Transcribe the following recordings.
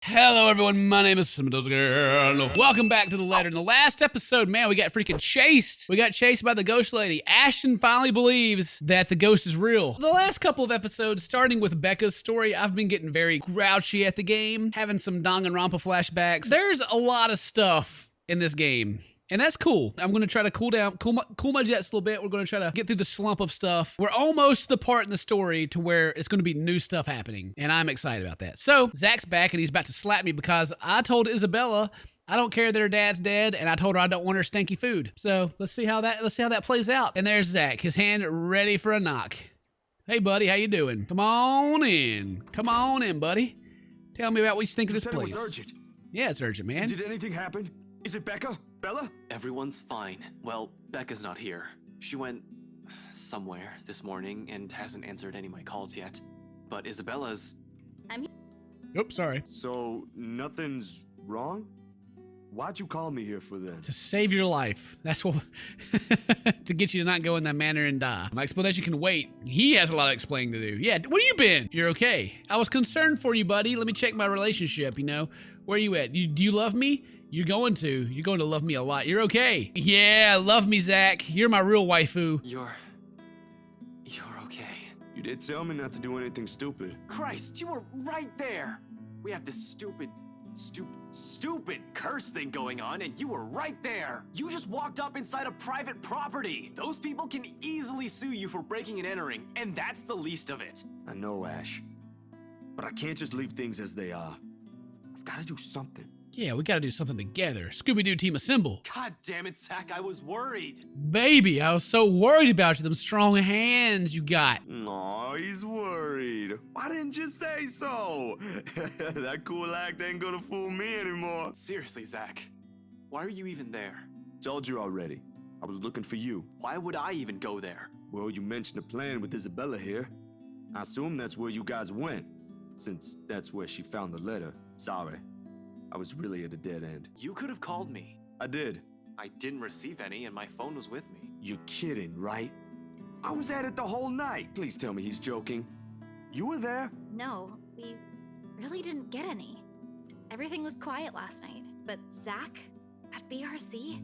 Hello everyone, my name is CinnamonToastKen. Welcome back to The Letter. In the last episode, man, we got freaking chased. We got chased by the ghost lady. Ashton finally believes that the ghost is real. The last couple of episodes, starting with Becca's story, I've been getting very grouchy at the game, having some Danganronpa flashbacks. There's a lot of stuff in this game. And that's cool. I'm going to try to cool my jets a little bit. We're going to try to get through the slump of stuff. We're almost to the part in the story to where it's going to be new stuff happening. And I'm excited about that. So, Zach's back and he's about to slap me because I told Isabella I don't care that her dad's dead, and I told her I don't want her stinky food. So, let's see how that plays out. And there's Zach, his hand ready for a knock. Hey, buddy, how you doing? Come on in. Come on in, buddy. Tell me about what you think of this place. It was urgent. Yeah, it's urgent, man. Did anything happen? Is it Becca? Bella? Everyone's fine. Well, Becca's not here. She went somewhere this morning and hasn't answered any of my calls yet. But Isabella's... Oops, sorry. So, nothing's wrong? Why'd you call me here for then? To save your life. That's what... to get you to not go in that manner and die. My explanation can wait. He has a lot of explaining to do. Yeah, where you been? You're okay. I was concerned for you, buddy. Let me check my relationship, you know? Where you at? Do you love me? You're going to love me a lot. You're okay. Yeah, love me, Zach. You're my real waifu. You're okay. You did tell me not to do anything stupid. Christ, you were right there. We have this stupid curse thing going on, and you were right there. You just walked up inside a private property. Those people can easily sue you for breaking and entering, and that's the least of it. I know, Ash. But I can't just leave things as they are. I've got to do something. Yeah, we gotta do something together. Scooby-Doo team assemble. God damn it, Zach, I was worried. Baby, I was so worried about you, them strong hands you got. Aw, he's worried. Why didn't you say so? That cool act ain't gonna fool me anymore. Seriously, Zach, why are you even there? Told you already. I was looking for you. Why would I even go there? Well, you mentioned a plan with Isabella here. I assume that's where you guys went, since that's where she found the letter. Sorry. I was really at a dead end. You could have called me. I did. I didn't receive any, and my phone was with me. You're kidding, right? I was at it the whole night. Please tell me he's joking. You were there? No, we really didn't get any. Everything was quiet last night. But Zach, at BRC,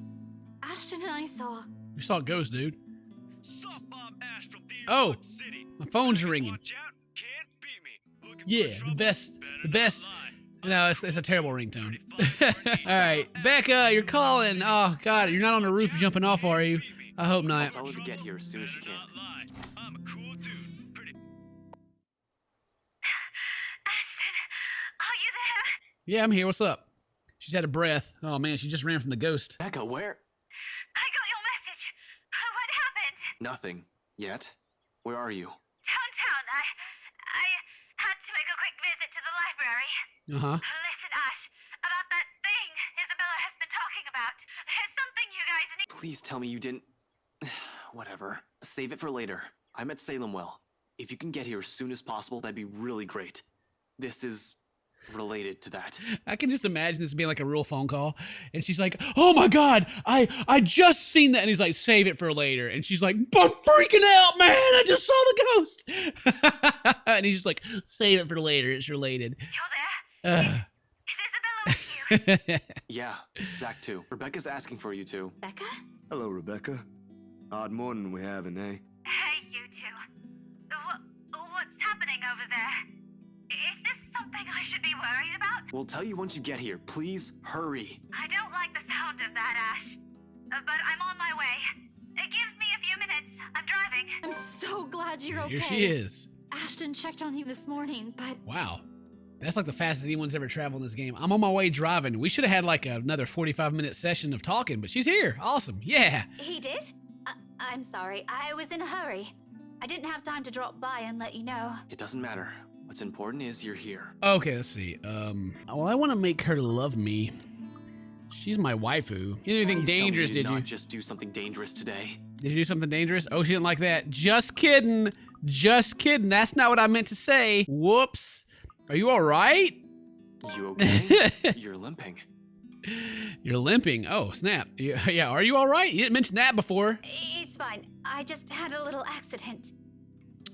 Ashton and I saw... We saw a ghost, dude. Sup, I'm Ash from Oh, City. my phone's ringing. Watch out, can't beat me. Looking for Yeah, the trouble? best. Better not lie. No, it's a terrible ringtone. All right, Becca, you're calling. Oh, God, you're not on the roof jumping off, are you? I hope I'll not. tell her to get here as soon as she Better can. not lie. I'm a cool dude. Pretty. Ashton, are you there? Yeah, I'm here. What's up? She's out of breath. Oh, man, she just ran from the ghost. Becca, where? I got your message. What happened? Nothing. Yet. Where are you? Downtown, I had to make a quick visit to the library. Uh-huh. Listen, Ash, about that thing Isabella has been talking about. There's something you guys need. Please tell me you didn't... Whatever. Save it for later. I'm at Salemwell. If you can get here as soon as possible, that'd be really great. This is related to that. I can just imagine this being like a real phone call. And she's like, oh, my God, I just seen that. And he's like, save it for later. And she's like, I'm freaking out, man. I just saw the ghost. And he's just like, save it for later. It's related. You're there? Is Isabella with you? Yeah, Zach too. Rebecca's asking for you too. Becca? Hello, Rebecca. Odd morning we having, eh? Hey, you two. What's happening over there? Is this something I should be worried about? We'll tell you once you get here. Please, hurry. I don't like the sound of that, Ash. But I'm on my way. Give me a few minutes. I'm driving. I'm so glad you're okay. Here she is. Ashton checked on you this morning, but... Wow. That's like the fastest anyone's ever traveled in this game. I'm on my way driving. We should have had like another 45-minute session of talking, but she's here. Awesome. Yeah. He did? I'm sorry. I was in a hurry. I didn't have time to drop by and let you know. It doesn't matter. What's important is you're here. Okay, let's see. Well, I want to make her love me. She's my waifu. You did anything Please tell me dangerous, did you? Not just do something dangerous today. Did you do something dangerous? Oh, she didn't like that. Just kidding. Just kidding. That's not what I meant to say. Whoops. Are you all right? You okay? You're limping. You're limping. Oh, snap. Yeah, are you all right? You didn't mention that before. It's fine. I just had a little accident.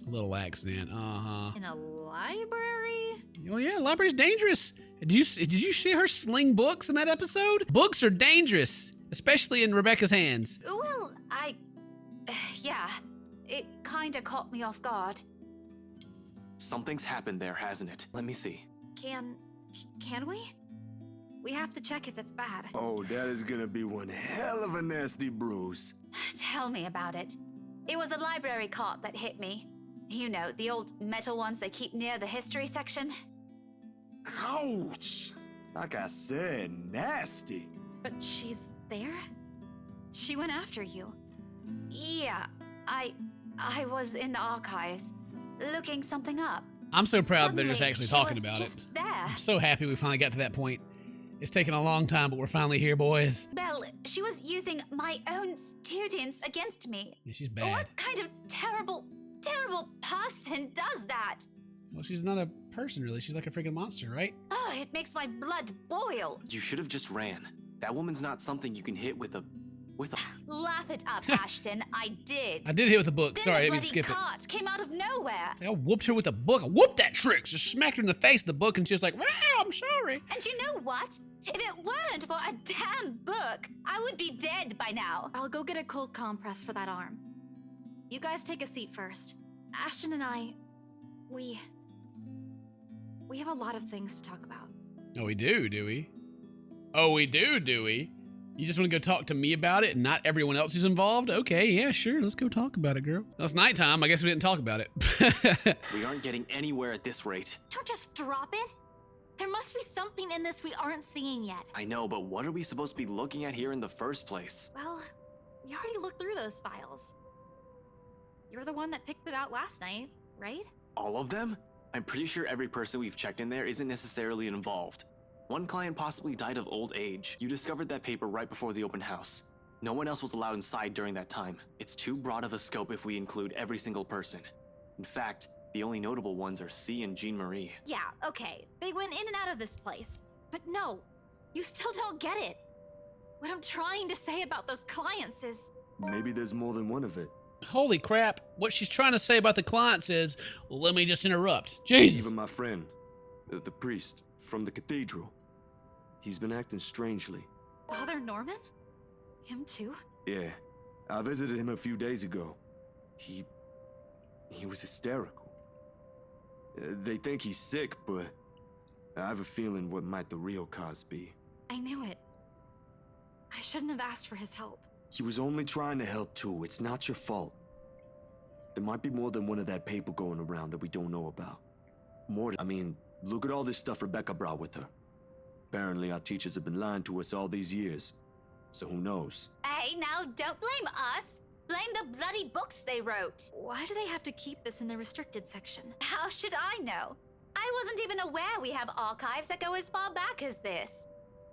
A little accident. Uh-huh. In a library? Oh, yeah, library's dangerous. Did you see her sling books in that episode? Books are dangerous, especially in Rebecca's hands. Well, yeah. It kinda caught me off guard. Something's happened there, hasn't it? Let me see. Can we? We have to check if it's bad. Oh, that is gonna be one hell of a nasty bruise. Tell me about it. It was a library cart that hit me. You know, the old metal ones they keep near the history section. Ouch! Like I said, nasty. But she's there? She went after you. Yeah, I was in the archives, looking something up. I'm so proud that they're just Suddenly, actually she talking was about it. just there. I'm so happy we finally got to that point. It's taken a long time, but we're finally here, boys. Belle, she was using my own students against me. Yeah, she's bad. What kind of terrible person does that? Well, she's not a person, really. She's like a freaking monster, right? Oh, it makes my blood boil. You should have just ran. That woman's not something you can hit with a... Laugh it up, Ashton. I did. I did hit with a book. Then Sorry, I the didn't mean to bloody skip it. cart came out of nowhere. I whooped her with a book. I whooped that trick. Just smacked her in the face with the book, and she was like, "Wow, I'm sorry." And you know what? If it weren't for a damn book, I would be dead by now. I'll go get a cold compress for that arm. You guys take a seat first. Ashton and I, we have a lot of things to talk about. Oh, we do we? Oh, we do we? You just want to go talk to me about it and not everyone else who's involved? Okay, yeah, sure. Let's go talk about it, girl. Well, it's nighttime. I guess we didn't talk about it. We aren't getting anywhere at this rate. Don't just drop it. There must be something in this we aren't seeing yet. I know, but what are we supposed to be looking at here in the first place? Well, we already looked through those files. You're the one that picked it out last night, right? All of them? I'm pretty sure every person we've checked in there isn't necessarily involved. One client possibly died of old age. You discovered that paper right before the open house. No one else was allowed inside during that time. It's too broad of a scope if we include every single person. In fact, the only notable ones are C and Jean Marie. Yeah, okay. They went in and out of this place. But no, you still don't get it. What I'm trying to say about those clients is... Maybe there's more than one of it. Holy crap. What she's trying to say about the clients is, well, let me just interrupt. Jesus. Even my friend, the priest from the cathedral. He's been acting strangely. Father Norman? Him too? Yeah, I visited him a few days ago. He was hysterical. They think he's sick, but I have a feeling what might the real cause be. I knew it. I shouldn't have asked for his help. He was only trying to help too. It's not your fault. There might be more than one of that paper going around that we don't know about. I mean, look at all this stuff Rebecca brought with her. Apparently our teachers have been lying to us all these years. So who knows? Hey, now don't blame us. Blame the bloody books they wrote. Why do they have to keep this in the restricted section? How should I know? I wasn't even aware we have archives that go as far back as this.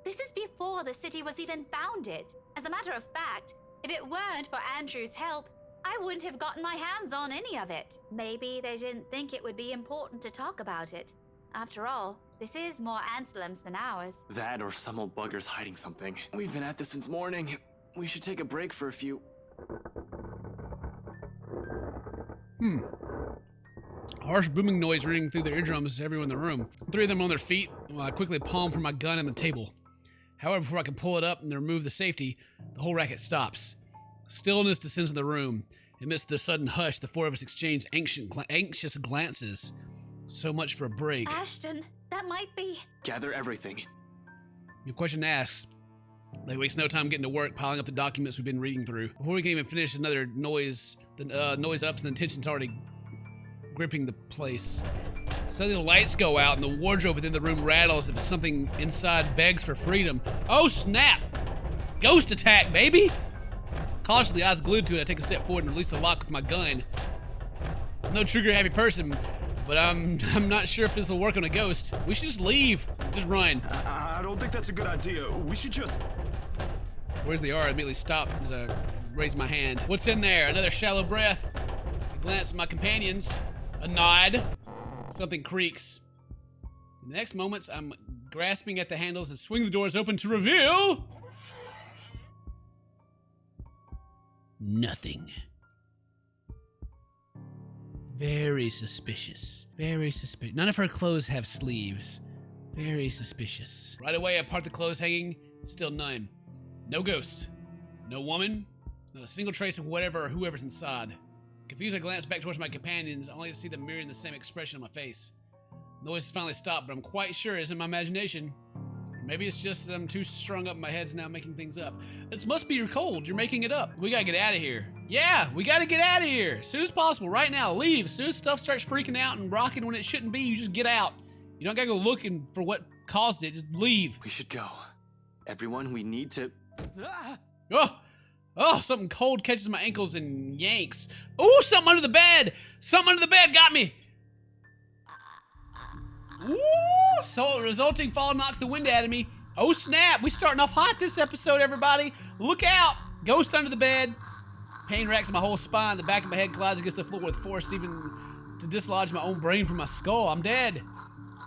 This is before the city was even founded. As a matter of fact, if it weren't for Andrew's help, I wouldn't have gotten my hands on any of it. Maybe they didn't think it would be important to talk about it. After all, this is more Anselm's than ours. That or some old bugger's hiding something. We've been at this since morning. We should take a break for a few... Harsh booming noise ringing through their eardrums to everyone in the room. Three of them on their feet while I quickly palm for my gun on the table. However, before I can pull it up and remove the safety, the whole racket stops. Stillness descends in the room. Amidst the sudden hush, the four of us exchange anxious glances. So much for a break. Ashton, that might be... Gather everything. Your question asks. They waste no time getting to work, piling up the documents we've been reading through. Before we can even finish, another noise, the noise ups and the tension's already gripping the place. Suddenly the lights go out and the wardrobe within the room rattles as if something inside begs for freedom. Oh snap! Ghost attack, baby! Cautiously, eyes glued to it, I take a step forward and release the lock with my gun. I'm no trigger-happy person, but I'm not sure if this will work on a ghost. We should just leave. Just run. I don't think that's a good idea. We should just... Where's the R? I immediately stop as I raise my hand. What's in there? Another shallow breath. I glance at my companions. A nod. Something creaks. In the next moments, I'm grasping at the handles and swing the doors open to reveal... nothing. Very suspicious. Very suspicious. None of her clothes have sleeves. Very suspicious. Right away, I part the clothes hanging. Still none. No ghost. No woman. Not a single trace of whatever or whoever's inside. Confused, I glance back towards my companions, only to see them mirroring the same expression on my face. The noise has finally stopped, but I'm quite sure it isn't my imagination. Maybe it's just that I'm too strung up, my head's now making things up. This must be your cold, you're making it up. We gotta get out of here. Yeah, we gotta get out of here. As soon as possible, right now, leave. As soon as stuff starts freaking out and rocking when it shouldn't be, you just get out. You don't gotta go looking for what caused it, just leave. We should go. Everyone, we need to... Oh, something cold catches my ankles and yanks. Ooh, something under the bed. Something under the bed got me. Ooh, so resulting fall knocks the wind out of me. Oh snap, we starting off hot this episode, everybody. Look out, ghost under the bed. Pain racks my whole spine. The back of my head collides against the floor with force even to dislodge my own brain from my skull. I'm dead.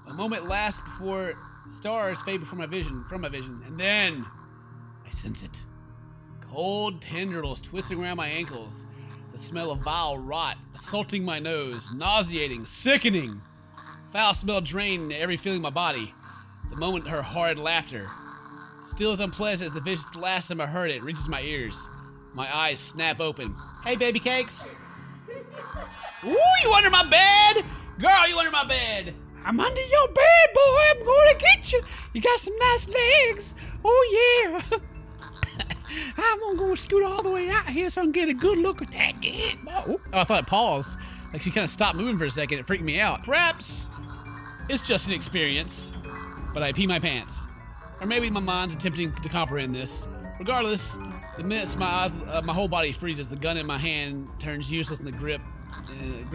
A moment lasts before stars fade before my vision, and then I sense it. Cold tendrils twisting around my ankles. The smell of vile rot assaulting my nose, nauseating, sickening. Foul smell drained every feeling in my body. The moment her horrid laughter, still as unpleasant as the vicious the last time I heard it, reaches my ears. My eyes snap open. Hey, baby cakes. Ooh, you under my bed? Girl, you under my bed. I'm under your bed, boy. I'm gonna get you. You got some nice legs. Oh, yeah. I'm gonna scoot all the way out here so I can get a good look at that. Oh, I thought it paused. Like she kind of stopped moving for a second. It freaked me out. Perhaps it's just an experience, but I pee my pants. Or maybe my mind's attempting to comprehend this. Regardless, the minutes my whole body freezes, the gun in my hand turns useless and the grip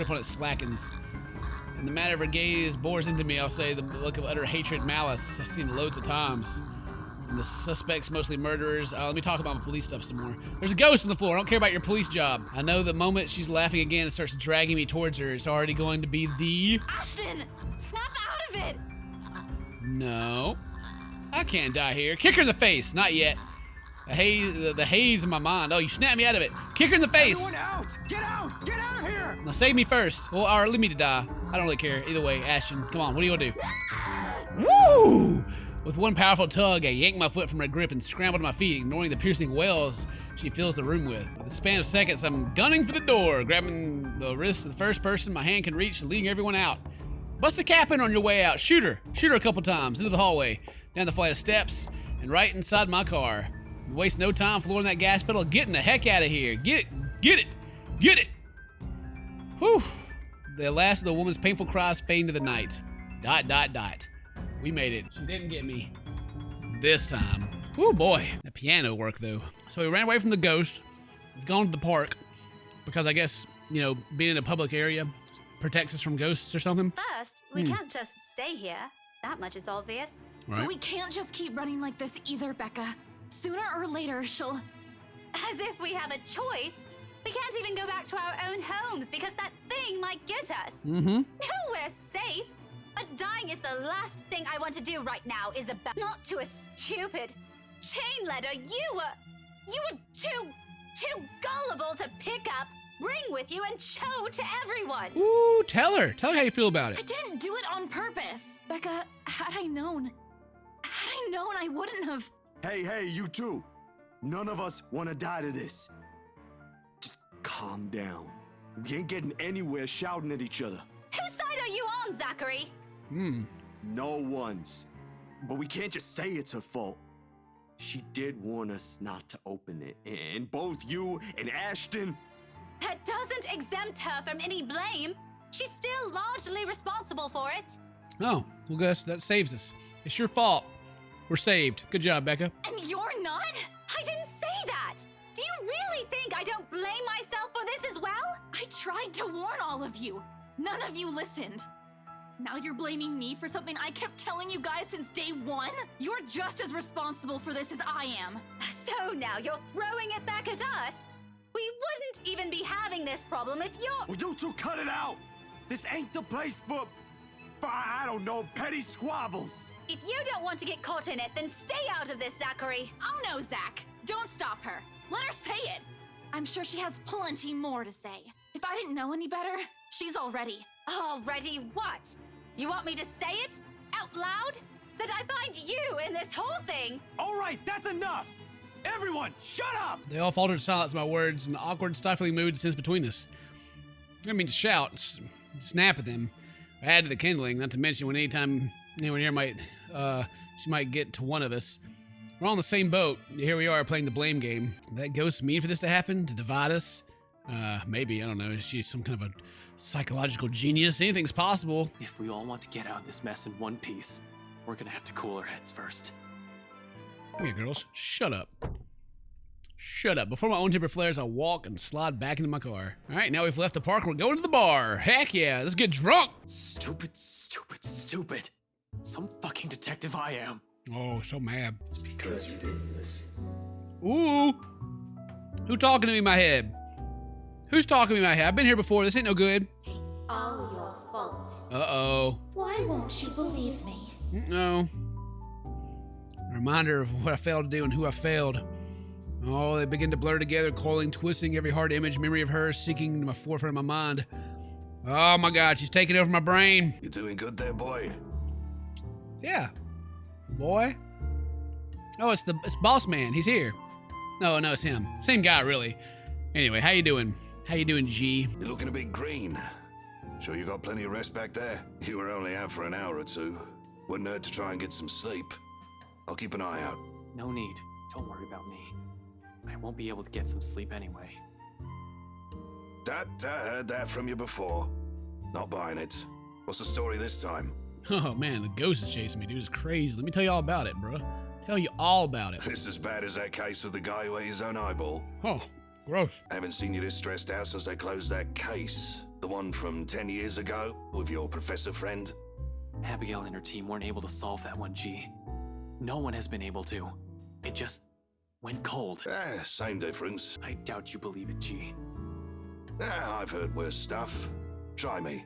on it slackens. And the matter of her gaze bores into me, I'll say, the look of utter hatred and malice I've seen loads of times. And the suspects, mostly murderers. Let me talk about my police stuff some more. There's a ghost on the floor. I don't care about your police job. I know the moment she's laughing again and starts dragging me towards her, it's already going to be the... Ashton, snap out of it. No. I can't die here. Kick her in the face. Not yet. The haze in my mind. Oh, you snapped me out of it. Kick her in the face. Everyone out! Get out! Get out of here! Now save me first. Well, or leave me to die. I don't really care. Either way, Ashton, come on. What are you gonna do? Woo! With one powerful tug, I yank my foot from her grip and scramble to my feet, ignoring the piercing wails she fills the room with. With a span of seconds, I'm gunning for the door, grabbing the wrist of the first person my hand can reach and leading everyone out. Bust a cap in on your way out. Shoot her. Shoot her a couple times into the hallway, down the flight of steps, and right inside my car. Waste no time flooring that gas pedal, getting the heck out of here. Get it. Get it. Get it. Whew. The last of the woman's painful cries fade into the night. ... We made it. She didn't get me. This time. Oh boy. The piano work though. So we ran away from the ghost. We've gone to the park. Because I guess, you know, being in a public area protects us from ghosts or something. First, we can't just stay here. That much is obvious. Right? But we can't just keep running like this either, Becca. Sooner or later, she'll... As if we have a choice. We can't even go back to our own homes because that thing might get us. Mm-hmm. No, we're safe. But dying is the last thing I want to do right now, Isabel. Not to a stupid chain letter you were too gullible to pick up, bring with you, and show to everyone. Ooh, tell her how you feel about I it. didn't do it on purpose. Becca, had I known, I wouldn't have... Hey, you two. None of us want to die to this. Just calm down. We ain't getting anywhere shouting at each other. Whose side are you on, Zachary? No one's. But we can't just say it's her fault. She did warn us not to open it. And both you and Ashton... That doesn't exempt her from any blame. She's still largely responsible for it. Oh, well, Gus, that saves us. It's your fault. We're saved. Good job, Becca. And you're not? I didn't say that. Do you really think I don't blame myself for this as well? I tried to warn all of you. None of you listened. Now you're blaming me for something I kept telling you guys since day one? You're just as responsible for this as I am. So now you're throwing it back at us? We wouldn't even be having this problem if you're... Will you two cut it out? This ain't the place for I don't know, petty squabbles. If you don't want to get caught in it, then stay out of this, Zachary. Oh no, Zach. Don't stop her. Let her say it. I'm sure she has plenty more to say. If I didn't know any better, she's already. Already what? You want me to say it? Out loud? that I find you in this whole thing. All right, that's enough! Everyone, shut up! They all faltered to silence at my words, and the awkward, stifling mood descends between us. I didn't mean to shout, snap at them, add to the kindling, not to mention when anytime anyone here she might get to one of us. We're all on the same boat. Here we are playing the blame game. Did that ghost mean for this to happen? To divide us? Maybe, I don't know. Is she some kind of a psychological genius? Anything's possible. If we all want to get out of this mess in one piece, we're gonna have to cool our heads first. Yeah, girls, shut up. Shut up. Before my own temper flares, I'll walk and slide back into my car. All right, now we've left the park. We're going to the bar. Heck yeah, let's get drunk. Stupid, stupid, stupid. Some fucking detective I am. Oh, so mad. It's because you didn't listen. Ooh. Who talking to me in my head? Who's talking to me in my head? I've been here before. This ain't no good. It's all your fault. Uh-oh. Why won't you believe me? No. A reminder of what I failed to do and who I failed. Oh, they begin to blur together, coiling, twisting every hard image, memory of her, seeking to my forefront of my mind. Oh my God, she's taking over my brain. You doing good there, boy? Yeah. Boy. Oh, it's Boss Man. He's here. No, it's him. Same guy, really. Anyway, how you doing? How you doing, G? You're looking a bit green. Sure you got plenty of rest back there? You were only out for an hour or two. Wouldn't hurt to try and get some sleep. I'll keep an eye out. No need. Don't worry about me. I won't be able to get some sleep anyway. I heard that from you before. Not buying it. What's the story this time? Oh man, the ghost is chasing me, dude. It's crazy. Let me tell you all about it, bro. Tell you all about it. This as bad as that case with the guy who ate his own eyeball. Oh, gross. I haven't seen you this stressed out since they closed that case. The one from 10 years ago with your professor friend. Abigail and her team weren't able to solve that one, G. No one has been able to. It just went cold. Same difference. I doubt you believe it, G. I've heard worse stuff. Try me.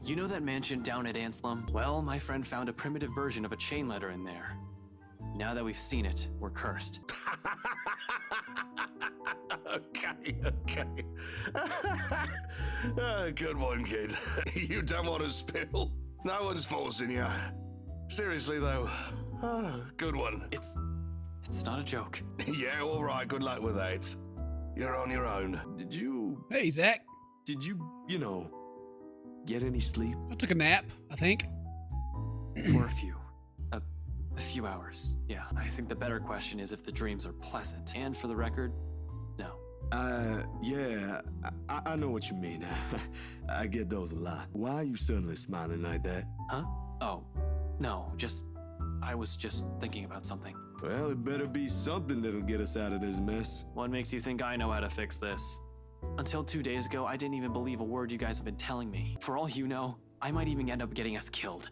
You know that mansion down at Anslum? Well, my friend found a primitive version of a chain letter in there. Now that we've seen it, we're cursed. Okay. Good one, kid. You don't want to spill. No one's forcing you. Seriously, though. Good one. It's not a joke. Yeah, all right. Good luck with that. You're on your own. Hey, Zach. Did you get any sleep? I took a nap, I think. For a few hours. Yeah, I think the better question is if the dreams are pleasant. And for the record, no. Yeah, I know what you mean. I get those a lot. Why are you suddenly smiling like that? Huh? Oh, no, I was just thinking about something. Well, it better be something that'll get us out of this mess. What makes you think I know how to fix this? Until 2 days ago, I didn't even believe a word you guys have been telling me. For all you know, I might even end up getting us killed.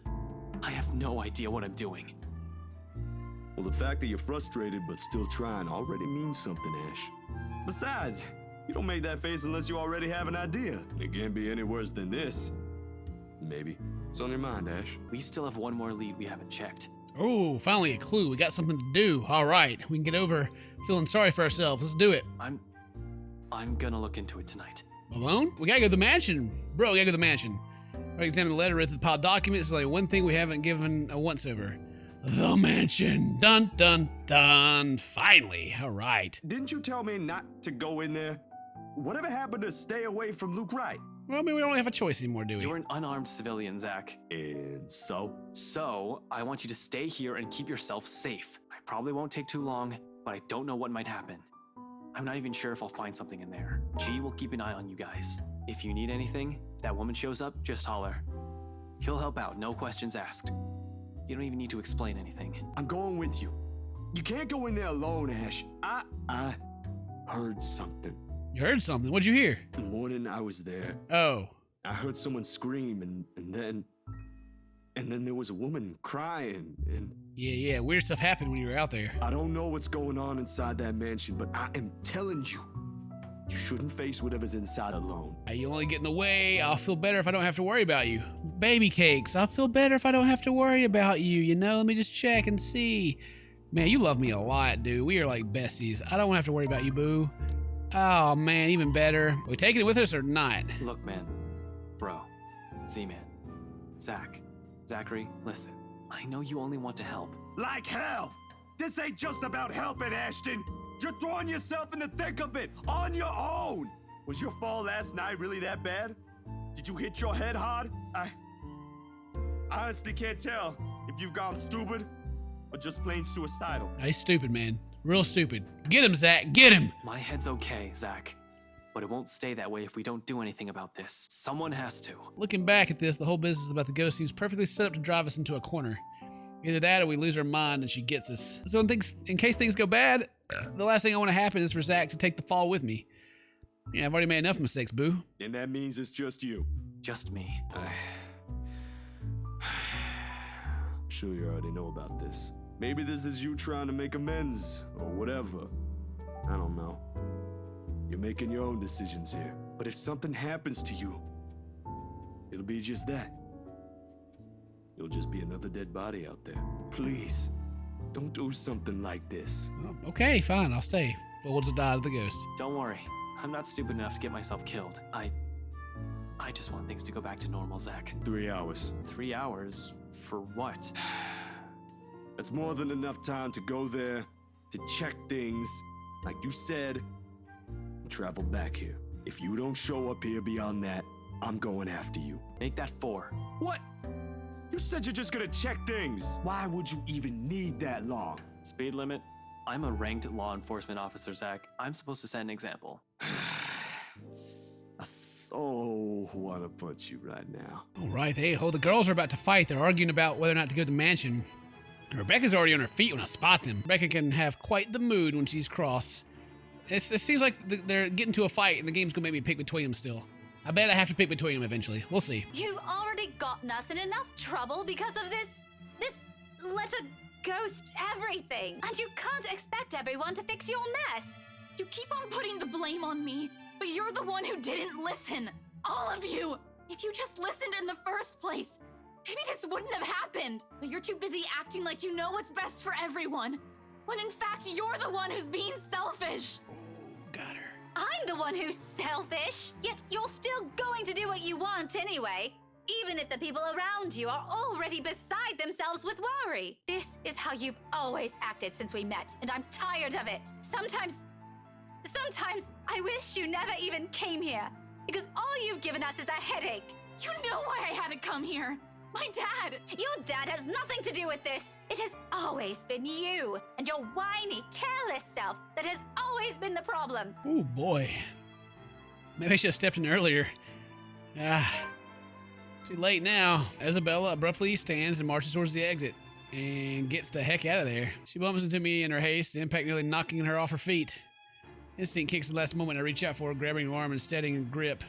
I have no idea what I'm doing. Well, the fact that you're frustrated but still trying already means something, Ash. Besides, you don't make that face unless you already have an idea. It can't be any worse than this. Maybe. What's on your mind, Ash? We still have one more lead we haven't checked. Oh, finally a clue. We got something to do. All right, we can get over feeling sorry for ourselves. Let's do it. I'm gonna look into it tonight. Alone? We gotta go to the mansion. Bro, we gotta go to the mansion. I examine the letter, read through the pile documents. It's like one thing we haven't given a once over. The mansion. Dun, dun, dun. Finally. All right. Didn't you tell me not to go in there? Whatever happened to stay away from Luke Wright? Well, I mean, we don't have a choice anymore, do we? You're an unarmed civilian, Zach. And so? So, I want you to stay here and keep yourself safe. I probably won't take too long, but I don't know what might happen. I'm not even sure if I'll find something in there. G will keep an eye on you guys. If you need anything, that woman shows up, just holler. He'll help out, no questions asked. You don't even need to explain anything. I'm going with you. You can't go in there alone, Ash. I heard something. You heard something? What'd you hear? The morning I was there, Oh. I heard someone scream, and then there was a woman crying, and Yeah, weird stuff happened when you were out there. I don't know what's going on inside that mansion, but I am telling you, you shouldn't face whatever's inside alone. You only get in the way. I'll feel better if I don't have to worry about you. Baby cakes. I'll feel better if I don't have to worry about you, you know? Let me just check and see. Man, you love me a lot, dude. We are like besties. I don't have to worry about you, boo. Oh, man, even better. Are we taking it with us or not? Look, man. Bro. Z-Man. Zach. Zachary, listen. I know you only want to help. Like hell! This ain't just about helping, Ashton! You're throwing yourself in the thick of it on your own! Was your fall last night really that bad? Did you hit your head hard? I honestly can't tell if you've gone stupid or just plain suicidal. He's stupid, man. Real stupid. Get him, Zach. Get him. My head's okay, Zach. But it won't stay that way if we don't do anything about this. Someone has to. Looking back at this, the whole business about the ghost seems perfectly set up to drive us into a corner. Either that or we lose our mind and she gets us. So in case things go bad, the last thing I want to happen is for Zach to take the fall with me. Yeah, I've already made enough mistakes, boo. And that means it's just you. Just me. I'm sure you already know about this. Maybe this is you trying to make amends, or whatever. I don't know. You're making your own decisions here. But if something happens to you, it'll be just that. You'll just be another dead body out there. Please, don't do something like this. Oh, okay, fine, I'll stay. But we'll just die to the ghost. Don't worry. I'm not stupid enough to get myself killed. I just want things to go back to normal, Zach. 3 hours. 3 hours? For what? That's more than enough time to go there, to check things, like you said, and travel back here. If you don't show up here beyond that, I'm going after you. Make that 4. What? You said you're just gonna check things. Why would you even need that long? Speed limit? I'm a ranked law enforcement officer, Zach. I'm supposed to set an example. I so wanna punch you right now. All right, hey, the girls are about to fight. They're arguing about whether or not to go to the mansion. Rebecca's already on her feet when I spot them. Rebecca can have quite the mood when she's cross. It seems like they're getting to a fight and the game's gonna make me pick between them still. I bet I have to pick between them eventually. We'll see. You've already gotten us in enough trouble because of this let a ghost everything. And you can't expect everyone to fix your mess. You keep on putting the blame on me, but you're the one who didn't listen. All of you! If you just listened in the first place, maybe this wouldn't have happened. But you're too busy acting like you know what's best for everyone, when in fact you're the one who's being selfish. Ooh, got her. I'm the one who's selfish, yet you're still going to do what you want anyway, even if the people around you are already beside themselves with worry. This is how you've always acted since we met, and I'm tired of it. Sometimes I wish you never even came here, because all you've given us is a headache. You know why I had to come here. My dad! Your dad has nothing to do with this. It has always been you and your whiny, careless self that has always been the problem. Oh boy. Maybe I should have stepped in earlier. Too late now. Isabella abruptly stands and marches towards the exit and gets the heck out of there. She bumps into me in her haste, the impact nearly knocking her off her feet. Instinct kicks the last moment. I reach out for her, grabbing her arm and steadying her grip.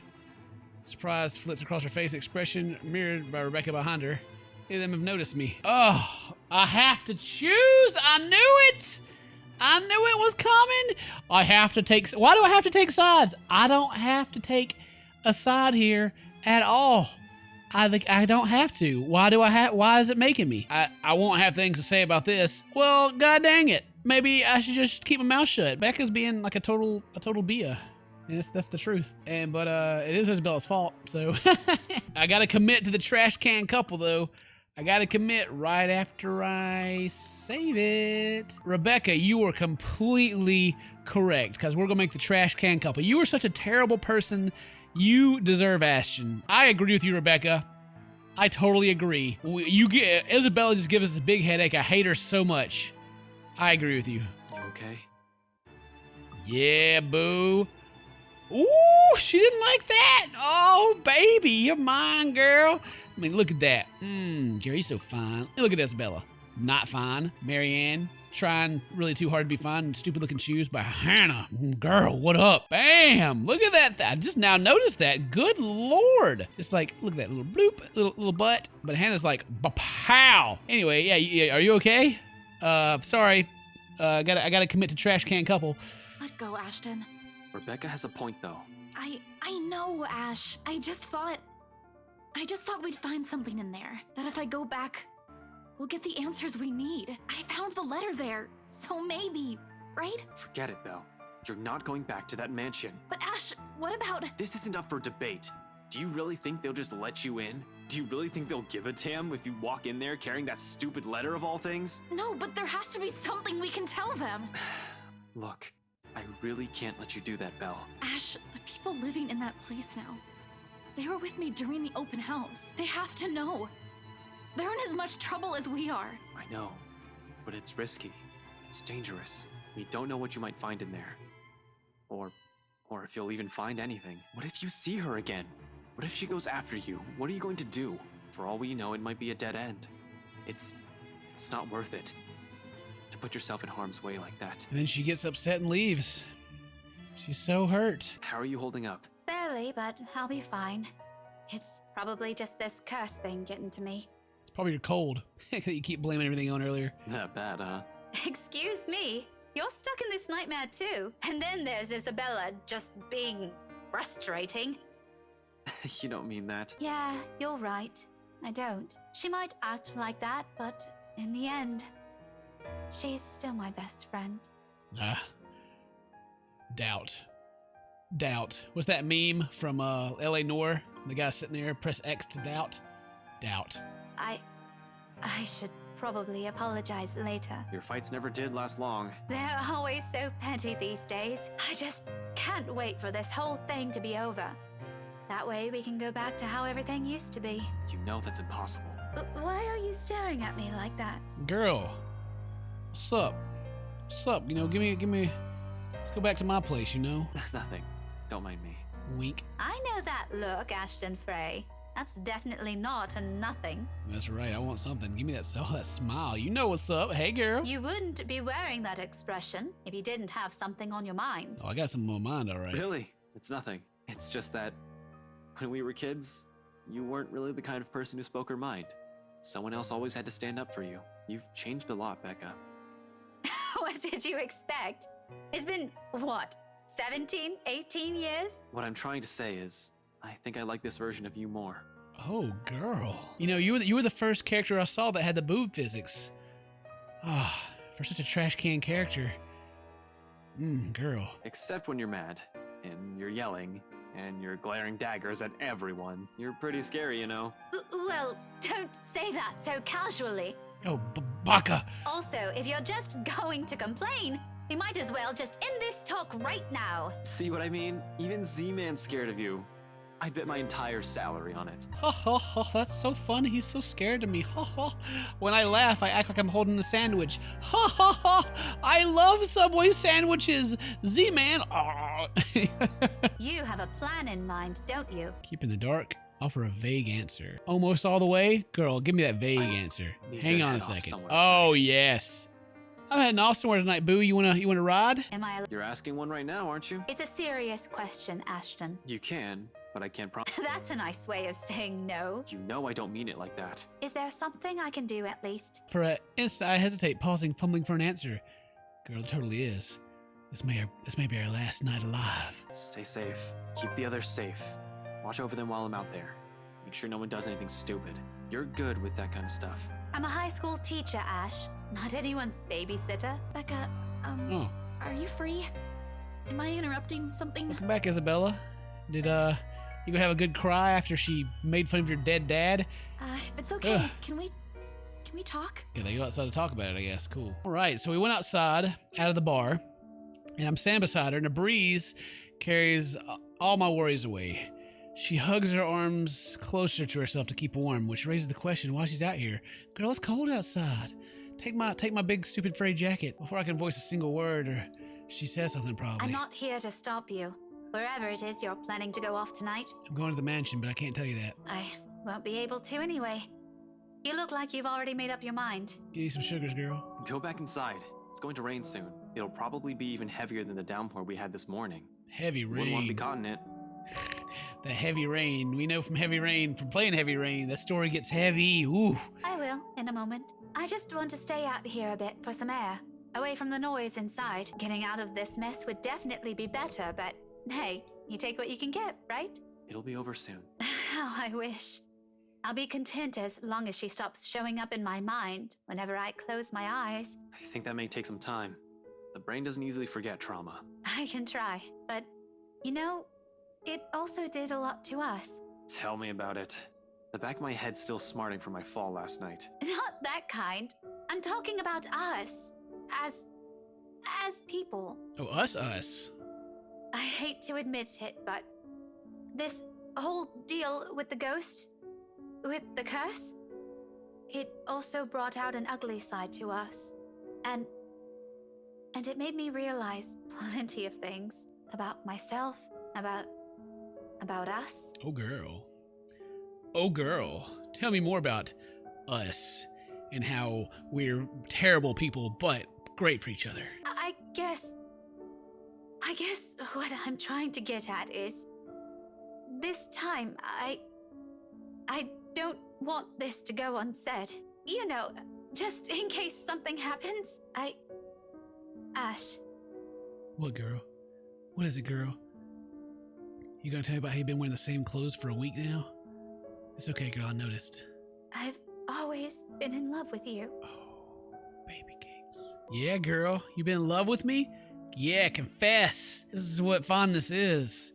Surprise flits across her face, expression mirrored by Rebecca behind her. Neither of them have noticed me. Oh, I have to choose. I knew it. I knew it was coming. I have to take. Why do I have to take sides? I don't have to take a side here at all. I don't have to. Why do I have? Why is it making me? I won't have things to say about this. Well, god dang it. Maybe I should just keep my mouth shut. Becca's being like a total Bia. Yes, that's the truth. But it is Isabella's fault, so I gotta commit to the trash can couple though. I gotta commit right after I save it. Rebecca, you were completely correct, because we're gonna make the trash can couple. You were such a terrible person. You deserve Ashton. I agree with you, Rebecca. I totally agree. Isabella just gives us a big headache. I hate her so much. I agree with you. You okay? Yeah, boo. Ooh, she didn't like that. Oh, baby, you're mine, girl. I mean, look at that. Girl, you're so fine. Look at Isabella. Not fine. Marianne, trying really too hard to be fine. Stupid looking shoes by Hannah. Girl, what up? Bam. Look at that. I just now noticed that. Good Lord. Just like, look at that little bloop, little butt. But Hannah's like, pow. Anyway, yeah, are you okay? Sorry. I gotta commit to trash can couple. Let go, Ashton. Rebecca has a point, though. I know, Ash. I just thought we'd find something in there. That if I go back, we'll get the answers we need. I found the letter there, so maybe, right? Forget it, Belle. You're not going back to that mansion. But Ash, what about... This isn't up for debate. Do you really think they'll just let you in? Do you really think they'll give a damn if you walk in there carrying that stupid letter of all things? No, but there has to be something we can tell them. Look, I really can't let you do that, Belle. Ash, the people living in that place now, they were with me during the open house. They have to know. They're in as much trouble as we are. I know, but it's risky. It's dangerous. We don't know what you might find in there. Or if you'll even find anything. What if you see her again? What if she goes after you? What are you going to do? For all we know, it might be a dead end. It's not worth it to put yourself in harm's way like that. And then she gets upset and leaves. She's so hurt. How are you holding up? Barely, but I'll be fine. It's probably just this curse thing getting to me. It's probably your cold. You keep blaming everything on earlier. Not bad, huh? Excuse me, you're stuck in this nightmare too. And then there's Isabella just being frustrating. You don't mean that. Yeah, you're right. I don't. She might act like that, but in the end, she's still my best friend. Doubt. Doubt. What's that meme from L.A. Noire? The guy sitting there, press X to doubt. Doubt. I should probably apologize later. Your fights never did last long. They're always so petty these days. I just can't wait for this whole thing to be over. That way we can go back to how everything used to be. You know that's impossible. Why are you staring at me like that? Girl. What's up? What's up? You know, give me. Let's go back to my place, you know? Nothing. Don't mind me. Wink. I know that look, Ashton Frey. That's definitely not a nothing. That's right. I want something. Give me that smile. You know what's up. Hey, girl. You wouldn't be wearing that expression if you didn't have something on your mind. Oh, I got something on my mind, all right. Really? It's nothing. It's just that when we were kids, you weren't really the kind of person who spoke her mind. Someone else always had to stand up for you. You've changed a lot, Becca. What did you expect? It's been, what, 17, 18 years? What I'm trying to say is, I think I like this version of you more. Oh, girl. You know, you were the first character I saw that had the boob physics. Ah, for such a trash can character. Girl. Except when you're mad, and you're yelling, and you're glaring daggers at everyone. You're pretty scary, you know. Well, don't say that so casually. Oh, Becca. Also, if you're just going to complain, we might as well just end this talk right now. See what I mean? Even Z-Man's scared of you. I'd bet my entire salary on it. Ha ha ha, that's so fun. He's so scared of me. Ha ha. When I laugh, I act like I'm holding a sandwich. Ha ha ha. I love Subway sandwiches. Z-Man. You have a plan in mind, don't you? Keep in the dark. Offer a vague answer. Almost all the way? Girl, give me that vague answer. Need Hang to on a head off second. somewhere Oh, tonight. yes. I'm heading off somewhere tonight, Boo. You wanna ride? Am I? You're asking one right now, aren't you? It's a serious question, Ashton. You can, but I can't promise. That's a nice way of saying no. You know I don't mean it like that. Is there something I can do at least? For an instant, I hesitate, pausing, fumbling for an answer. Girl, it totally is. This may be our last night alive. Stay safe. Keep the others safe. Watch over them while I'm out there. Make sure no one does anything stupid. You're good with that kind of stuff. I'm a high school teacher, Ash. Not anyone's babysitter. Becca, Oh, are you free? Am I interrupting something? welcome back, Isabella. Did you go have a good cry after she made fun of your dead dad? If it's okay, Ugh. can we talk? Okay, they go outside to talk about it, I guess. Cool. All right, so we went outside, out of the bar, and I'm standing beside her, and a breeze carries all my worries away. She hugs her arms closer to herself to keep warm, which raises the question why she's out here. Girl, it's cold outside. Take my big stupid frayed jacket before I can voice a single word, or she says something probably. I'm not here to stop you. Wherever it is you're planning to go off tonight, I'm going to the mansion, but I can't tell you that. I won't be able to anyway. You look like you've already made up your mind. Give me some sugars, girl. Go back inside. It's going to rain soon. It'll probably be even heavier than the downpour we had this morning. Heavy Wouldn't want to be rain. caught in it. That heavy rain. We know from heavy rain, from playing heavy rain, that story gets heavy. Ooh. I will, in a moment. I just want to stay out here a bit for some air, away from the noise inside. Getting out of this mess would definitely be better, but hey, you take what you can get, right? It'll be over soon. How I wish. I'll be content as long as she stops showing up in my mind whenever I close my eyes. I think that may take some time. The brain doesn't easily forget trauma. I can try, but you know, it also did a lot to us. Tell me about it. The back of my head's still smarting from my fall last night. Not that kind. I'm talking about us. As people. Oh, us. I hate to admit it, but this whole deal with the ghost, with the curse, it also brought out an ugly side to us. And it made me realize plenty of things about myself, about us. Oh, girl. Oh, girl. Tell me more about us and how we're terrible people, but great for each other. I guess what I'm trying to get at is this time I don't want this to go unsaid. You know, just in case something happens. Ash. What, girl? What is it, girl? You gonna tell me about how you've been wearing the same clothes for a week now? It's okay, girl, I noticed. I've always been in love with you. Oh, baby cakes. Yeah, girl, you been in love with me? Yeah, confess. This is what fondness is.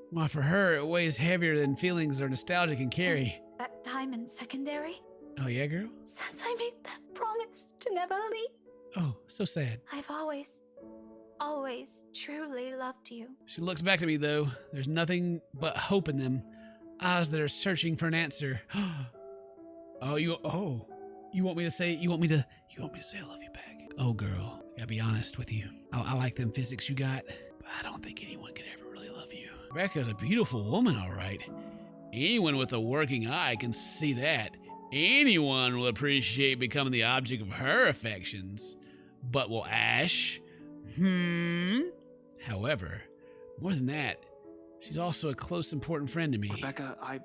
Why, for her, it weighs heavier than feelings or nostalgia can carry. Since that time in secondary? Oh, yeah, girl? Since I made that promise to never leave. Oh, so sad. I've always truly loved you. She looks back at me, though. There's nothing but hope in them. Eyes that are searching for an answer. You want me to say I love you back? Oh, girl, I gotta be honest with you. I like them physics you got, but I don't think anyone could ever really love you. Becca's a beautiful woman, all right. Anyone with a working eye can see that. Anyone will appreciate becoming the object of her affections. But will Ash? However, more than that, she's also a close, important friend to me. Rebecca, I'm...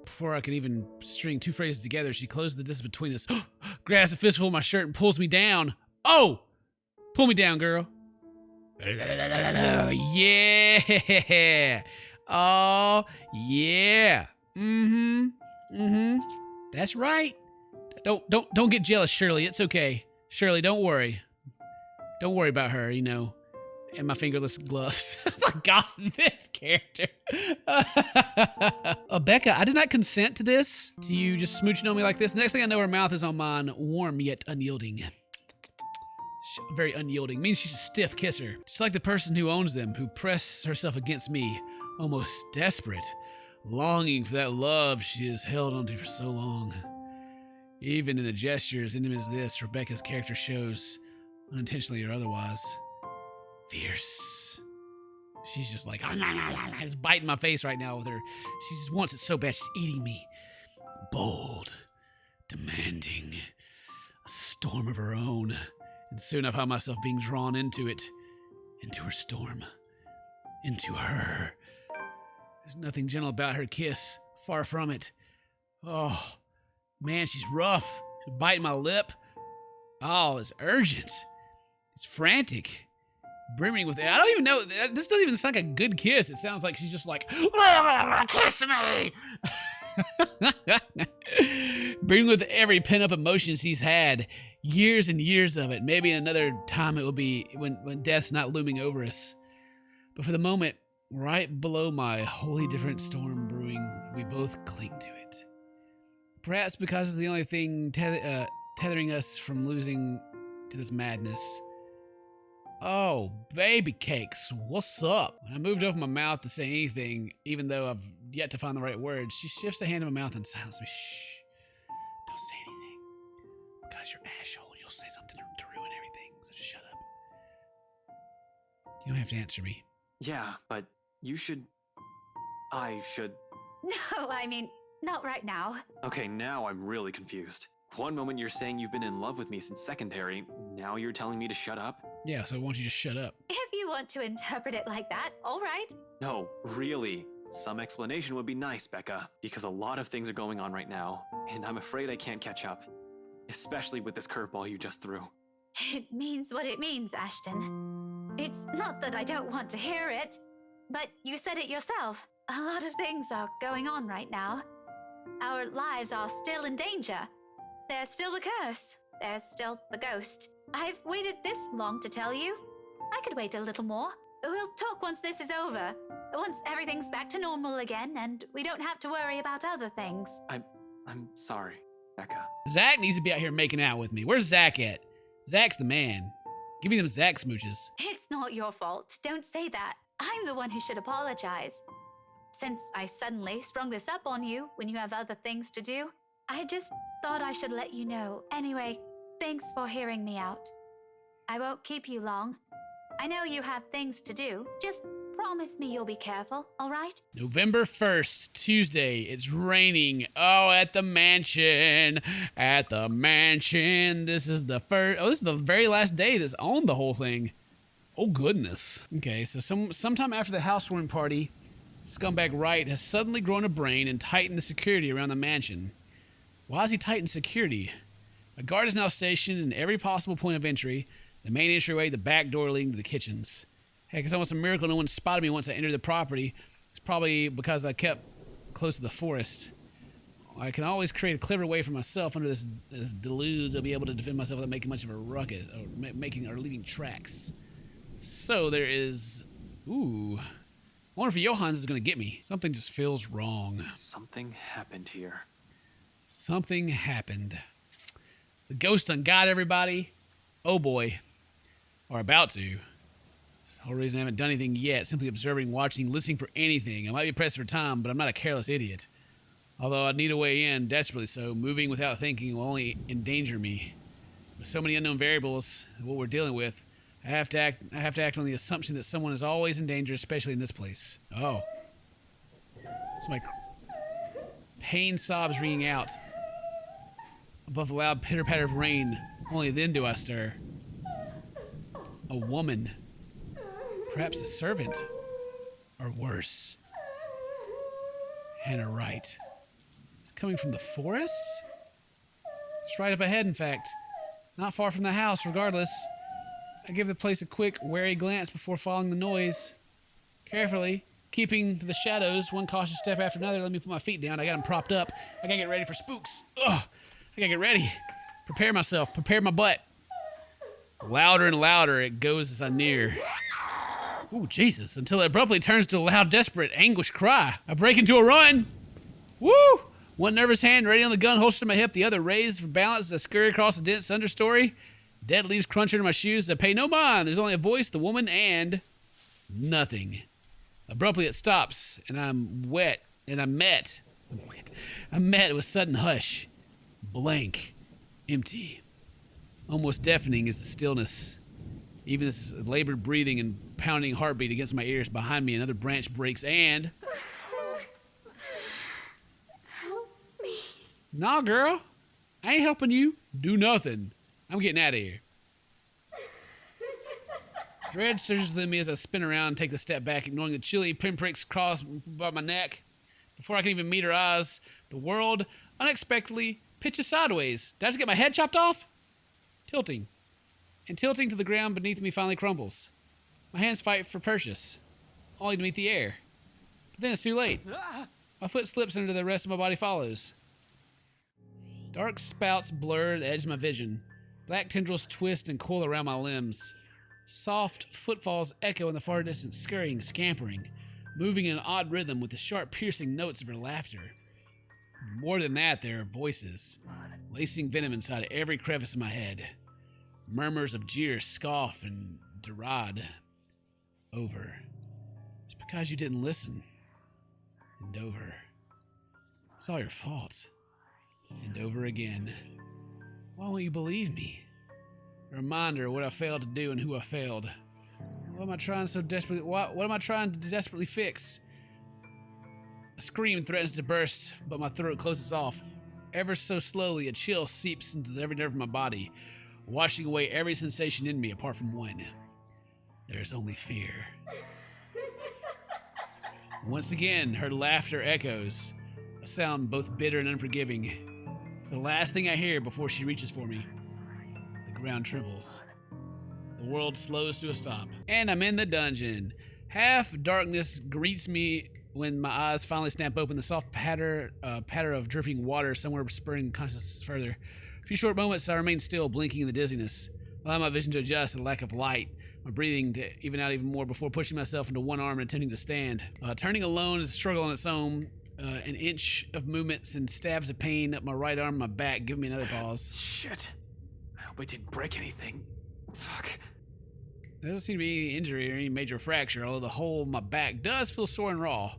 Before I could even string two phrases together, she closed the distance between us, grabs a fistful of my shirt and pulls me down. Oh! Pull me down, girl. Yeah! Oh, yeah. That's right. Don't get jealous, Shirley. It's okay. Shirley, don't worry. Don't worry about her, you know. And my fingerless gloves. I forgot this character. Becca, I did not consent to this. To you just smooching on me like this. Next thing I know, her mouth is on mine, warm yet unyielding. Very unyielding. Means she's a stiff kisser. She's like the person who owns them, who press herself against me, almost desperate, longing for that love she has held onto for so long. Even in a gesture as intimate as this, Rebecca's character shows, unintentionally or otherwise, fierce. She's just like, just biting my face right now with her. She just wants it so bad, she's eating me. Bold, demanding, a storm of her own. And soon I found myself being drawn into it, into her storm, into her. There's nothing gentle about her kiss, far from it. Oh, man, she's rough. She's biting my lip. Oh, it's urgent. It's frantic. Brimming with, I don't even know, this doesn't even sound like a good kiss. It sounds like she's just like, kiss me. Brimming with every pent-up emotion she's had. Years and years of it. Maybe another time it will be when death's not looming over us. But for the moment, right below my wholly different storm brewing, we both cling to it. Perhaps because it's the only thing tethering us from losing to this madness. Oh, baby cakes, what's up? When I moved open my mouth to say anything, even though I've yet to find the right words, she shifts a hand in my mouth and silences me. Shh, don't say anything. Because you're asshole, you'll say something to ruin everything, so just shut up. You don't have to answer me. Yeah, but I should... No, I mean, not right now. Okay, now I'm really confused. One moment you're saying you've been in love with me since secondary, now you're telling me to shut up? Yeah, so why don't you just shut up? If you want to interpret it like that, all right. No, really. Some explanation would be nice, Becca, because a lot of things are going on right now, and I'm afraid I can't catch up. Especially with this curveball you just threw. It means what it means, Ashton. It's not that I don't want to hear it, but you said it yourself. A lot of things are going on right now. Our lives are still in danger. There's still the curse. There's still the ghost. I've waited this long to tell you. I could wait a little more. We'll talk once this is over. Once everything's back to normal again, and we don't have to worry about other things. I'm sorry, Becca. Zach needs to be out here making out with me. Where's Zach at? Zach's the man. Give me them Zach smooches. It's not your fault. Don't say that. I'm the one who should apologize. Since I suddenly sprung this up on you when you have other things to do, I just thought I should let you know. Anyway, thanks for hearing me out. I won't keep you long. I know you have things to do. Just promise me you'll be careful, all right? November 1st, Tuesday. It's raining. Oh, at the mansion. At the mansion. This is the first. Oh, this is the very last day that's on the whole thing. Oh, goodness. Okay, so sometime after the housewarming party, Scumbag Wright has suddenly grown a brain and tightened the security around the mansion. Why has he tightened security? A guard is now stationed in every possible point of entry, the main entryway, the back door leading to the kitchens. Heck, it's almost a miracle no one spotted me once I entered the property. It's probably because I kept close to the forest. I can always create a clever way for myself under this deluge. I'll be able to defend myself without making much of a ruckus or leaving tracks. So there is... Ooh. I wonder if Johans is going to get me. Something just feels wrong. Something happened here. Something happened. The ghost done got everybody. Oh boy. Or about to. That's the whole reason I haven't done anything yet. Simply observing, watching, listening for anything. I might be pressed for time, but I'm not a careless idiot. Although I'd need a way in, desperately so. Moving without thinking will only endanger me. With so many unknown variables, what we're dealing with, I have to act on the assumption that someone is always in danger, especially in this place. Oh. It's my pain sobs ringing out above the loud pitter-patter of rain. Only then do I stir. A woman. Perhaps a servant. Or worse. Hannah Wright. It's coming from the forest? It's right up ahead, in fact. Not far from the house, regardless. I give the place a quick, wary glance before following the noise. Carefully, keeping to the shadows, one cautious step after another. Let me put my feet down. I got them propped up. I gotta get ready for spooks. Ugh! I gotta get ready. Prepare myself. Prepare my butt. Louder and louder it goes as I near. Ooh, Jesus, until it abruptly turns to a loud, desperate, anguished cry. I break into a run. Woo! One nervous hand ready on the gun holstered to my hip, the other raised for balance as I scurry across the dense understory. Dead leaves crunch under my shoes. I pay no mind. There's only a voice, the woman, and nothing. Abruptly it stops, and I'm wet, and I'm met with sudden hush. Blank. Empty. Almost deafening is the stillness. Even this labored breathing and pounding heartbeat against my ears. Behind me, another branch breaks, and... Help me. Nah, girl. I ain't helping you. Do nothing. I'm getting out of here. Dread surges within me as I spin around and take the step back, ignoring the chilly pinpricks across by my neck. Before I can even meet her eyes, the world unexpectedly pitches sideways. Did I just get my head chopped off? Tilting. And tilting to the ground beneath me finally crumbles. My hands fight for purchase, only to meet the air. But then it's too late. My foot slips and the rest of my body follows. Dark spouts blur the edge of my vision. Black tendrils twist and coil around my limbs. Soft footfalls echo in the far distance, scurrying, scampering, moving in an odd rhythm with the sharp, piercing notes of her laughter. More than that, there are voices, lacing venom inside of every crevice of my head. Murmurs of jeer, scoff, and deride. Over. It's because you didn't listen. And over. It's all your fault. And over again. Why won't you believe me? A reminder of what I failed to do and who I failed. What am I trying so desperately? What am I trying to desperately fix? A scream threatens to burst, but my throat closes off. Ever so slowly, a chill seeps into every nerve of my body, washing away every sensation in me apart from one. There is only fear. Once again, her laughter echoes, a sound both bitter and unforgiving. It's the last thing I hear before she reaches for me. The ground trembles. The world slows to a stop. And I'm in the dungeon. Half darkness greets me when my eyes finally snap open. The soft patter of dripping water somewhere spurring consciousness further. A few short moments I remain still, blinking in the dizziness. Allow my vision to adjust to the lack of light. my breathing to even out even more before pushing myself into one arm and attempting to stand. Turning alone is a struggle on its own. An inch of movements and stabs of pain up my right arm and my back, giving me another pause. Shit. I hope I didn't break anything. Fuck. There doesn't seem to be any injury or any major fracture, although the hole in my back does feel sore and raw.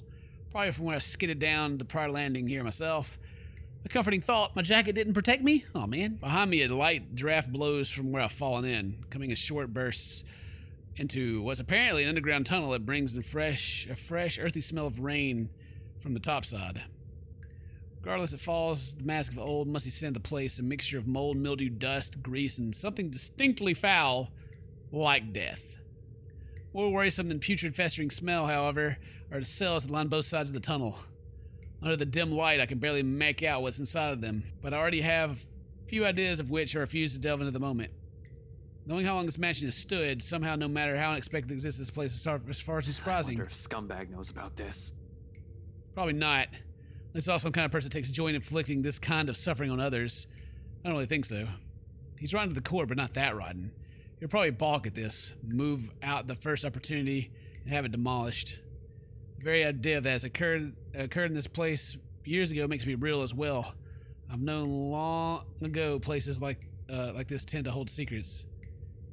Probably from when I skidded down the prior landing here myself. A comforting thought, my jacket didn't protect me? Oh man. Behind me, a light draft blows from where I've fallen in, coming in short bursts into what's apparently an underground tunnel that brings in a fresh, earthy smell of rain from the topside. Regardless, it falls the mask of old, musty scent of the place, a mixture of mold, mildew, dust, grease, and something distinctly foul, like death. More worrisome than putrid, festering smell, however, are the cells that line both sides of the tunnel. Under the dim light, I can barely make out what's inside of them, but I already have few ideas of which I refuse to delve into the moment. Knowing how long this mansion has stood, somehow, no matter how unexpected exists this place, is far too surprising. I wonder if Scumbag knows about this. Probably not. Unless also some kind of person takes joy in inflicting this kind of suffering on others. I don't really think so. He's rotten to the core, but not that rotten. He'll probably balk at this, move out the first opportunity, and have it demolished. The very idea of that has occurred in this place years ago makes me real as well. I've known long ago places like this tend to hold secrets.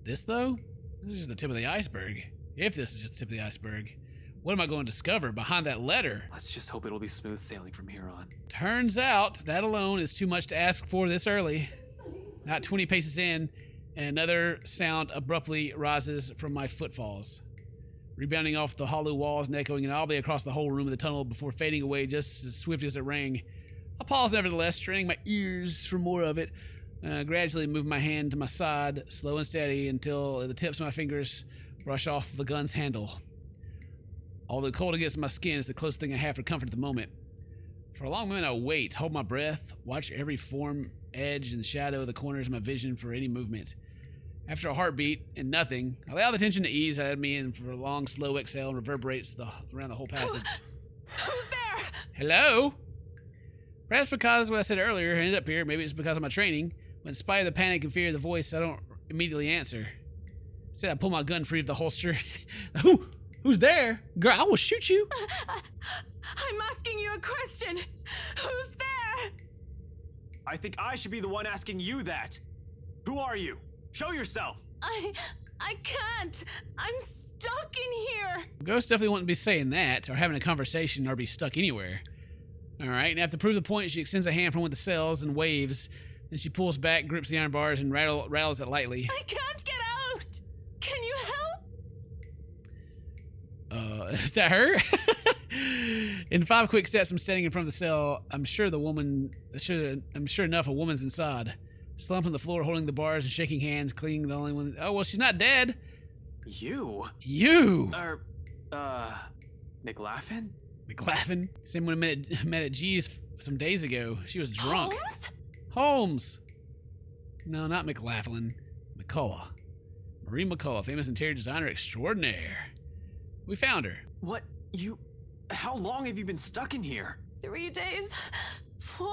This, though? This is just the tip of the iceberg. If this is just the tip of the iceberg. What am I going to discover behind that letter? Let's just hope it'll be smooth sailing from here on. Turns out, that alone is too much to ask for this early. Not 20 paces in, and another sound abruptly rises from my footfalls, rebounding off the hollow walls and echoing audibly across the whole room of the tunnel before fading away just as swift as it rang. I pause nevertheless, straining my ears for more of it. Gradually move my hand to my side, slow and steady, until the tips of my fingers brush off the gun's handle. Although cold against my skin is the closest thing I have for comfort at the moment. For a long moment I wait, hold my breath, watch every form, edge, and shadow of the corners of my vision for any movement. After a heartbeat and nothing, I allow the tension to ease out of me and for a long, slow exhale and reverberates around the whole passage. Who's there? Hello? Perhaps because of what I said earlier, I ended up here. Maybe it's because of my training. But in spite of the panic and fear of the voice, I don't immediately answer. Instead, I pull my gun free of the holster. Who's there? Girl, I will shoot you. I'm asking you a question. Who's there? I think I should be the one asking you that. Who are you? Show yourself. I can't. I'm stuck in here. Ghost definitely wouldn't be saying that, or having a conversation, or be stuck anywhere. Alright, and after to prove the point, she extends a hand from one of the cells and waves. Then she pulls back, grips the iron bars, and rattles it lightly. I can't get out. Can you help? Is that her? In 5 quick steps, I'm standing in front of the cell. I'm sure enough a woman's inside. Slumped on the floor, holding the bars and shaking hands, clinging the only one. Oh, well, she's not dead. You? McLaughlin? McLaughlin? Same one I met at G's some days ago. She was drunk. Holmes? No, not McLaughlin. McCullough. Marie McCullough, famous interior designer extraordinaire. We found her. What? How long have you been stuck in here? 3 days? 4?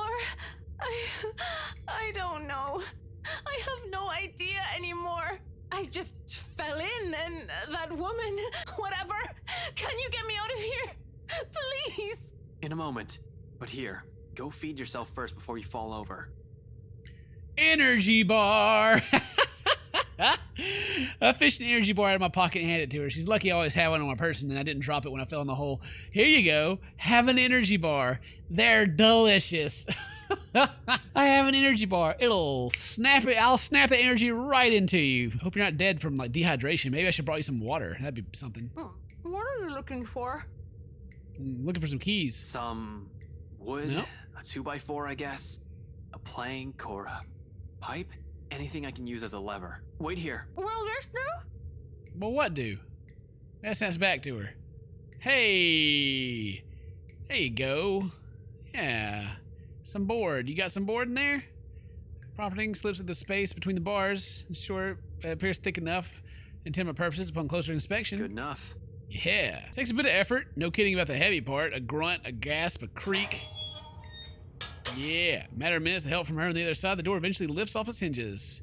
I don't know. I have no idea anymore. I just fell in and that woman, whatever. Can you get me out of here? Please. In a moment. But here, go feed yourself first before you fall over. Energy bar. I fished an energy bar out of my pocket and handed it to her. She's lucky I always have one on my person and I didn't drop it when I fell in the hole. Here you go. Have an energy bar. They're delicious. I have an energy bar. I'll snap the energy right into you. Hope you're not dead from like dehydration. Maybe I should brought you some water. That'd be something. What are you looking for? I'm looking for some keys. Some wood, No. a 2x4, I guess, a plank or a pipe, anything I can use as a lever. Wait here. Well, there's no. Well, what do? That sounds back to her. Hey, there you go. Yeah, some board. You got some board in there? Prompting slips at the space between the bars. Sure, it appears thick enough to intend my purposes upon closer inspection. Good enough. Yeah, takes a bit of effort. No kidding about the heavy part. A grunt, a gasp, a creak. Yeah, matter of minutes, the help from her on the other side, the door eventually lifts off its hinges.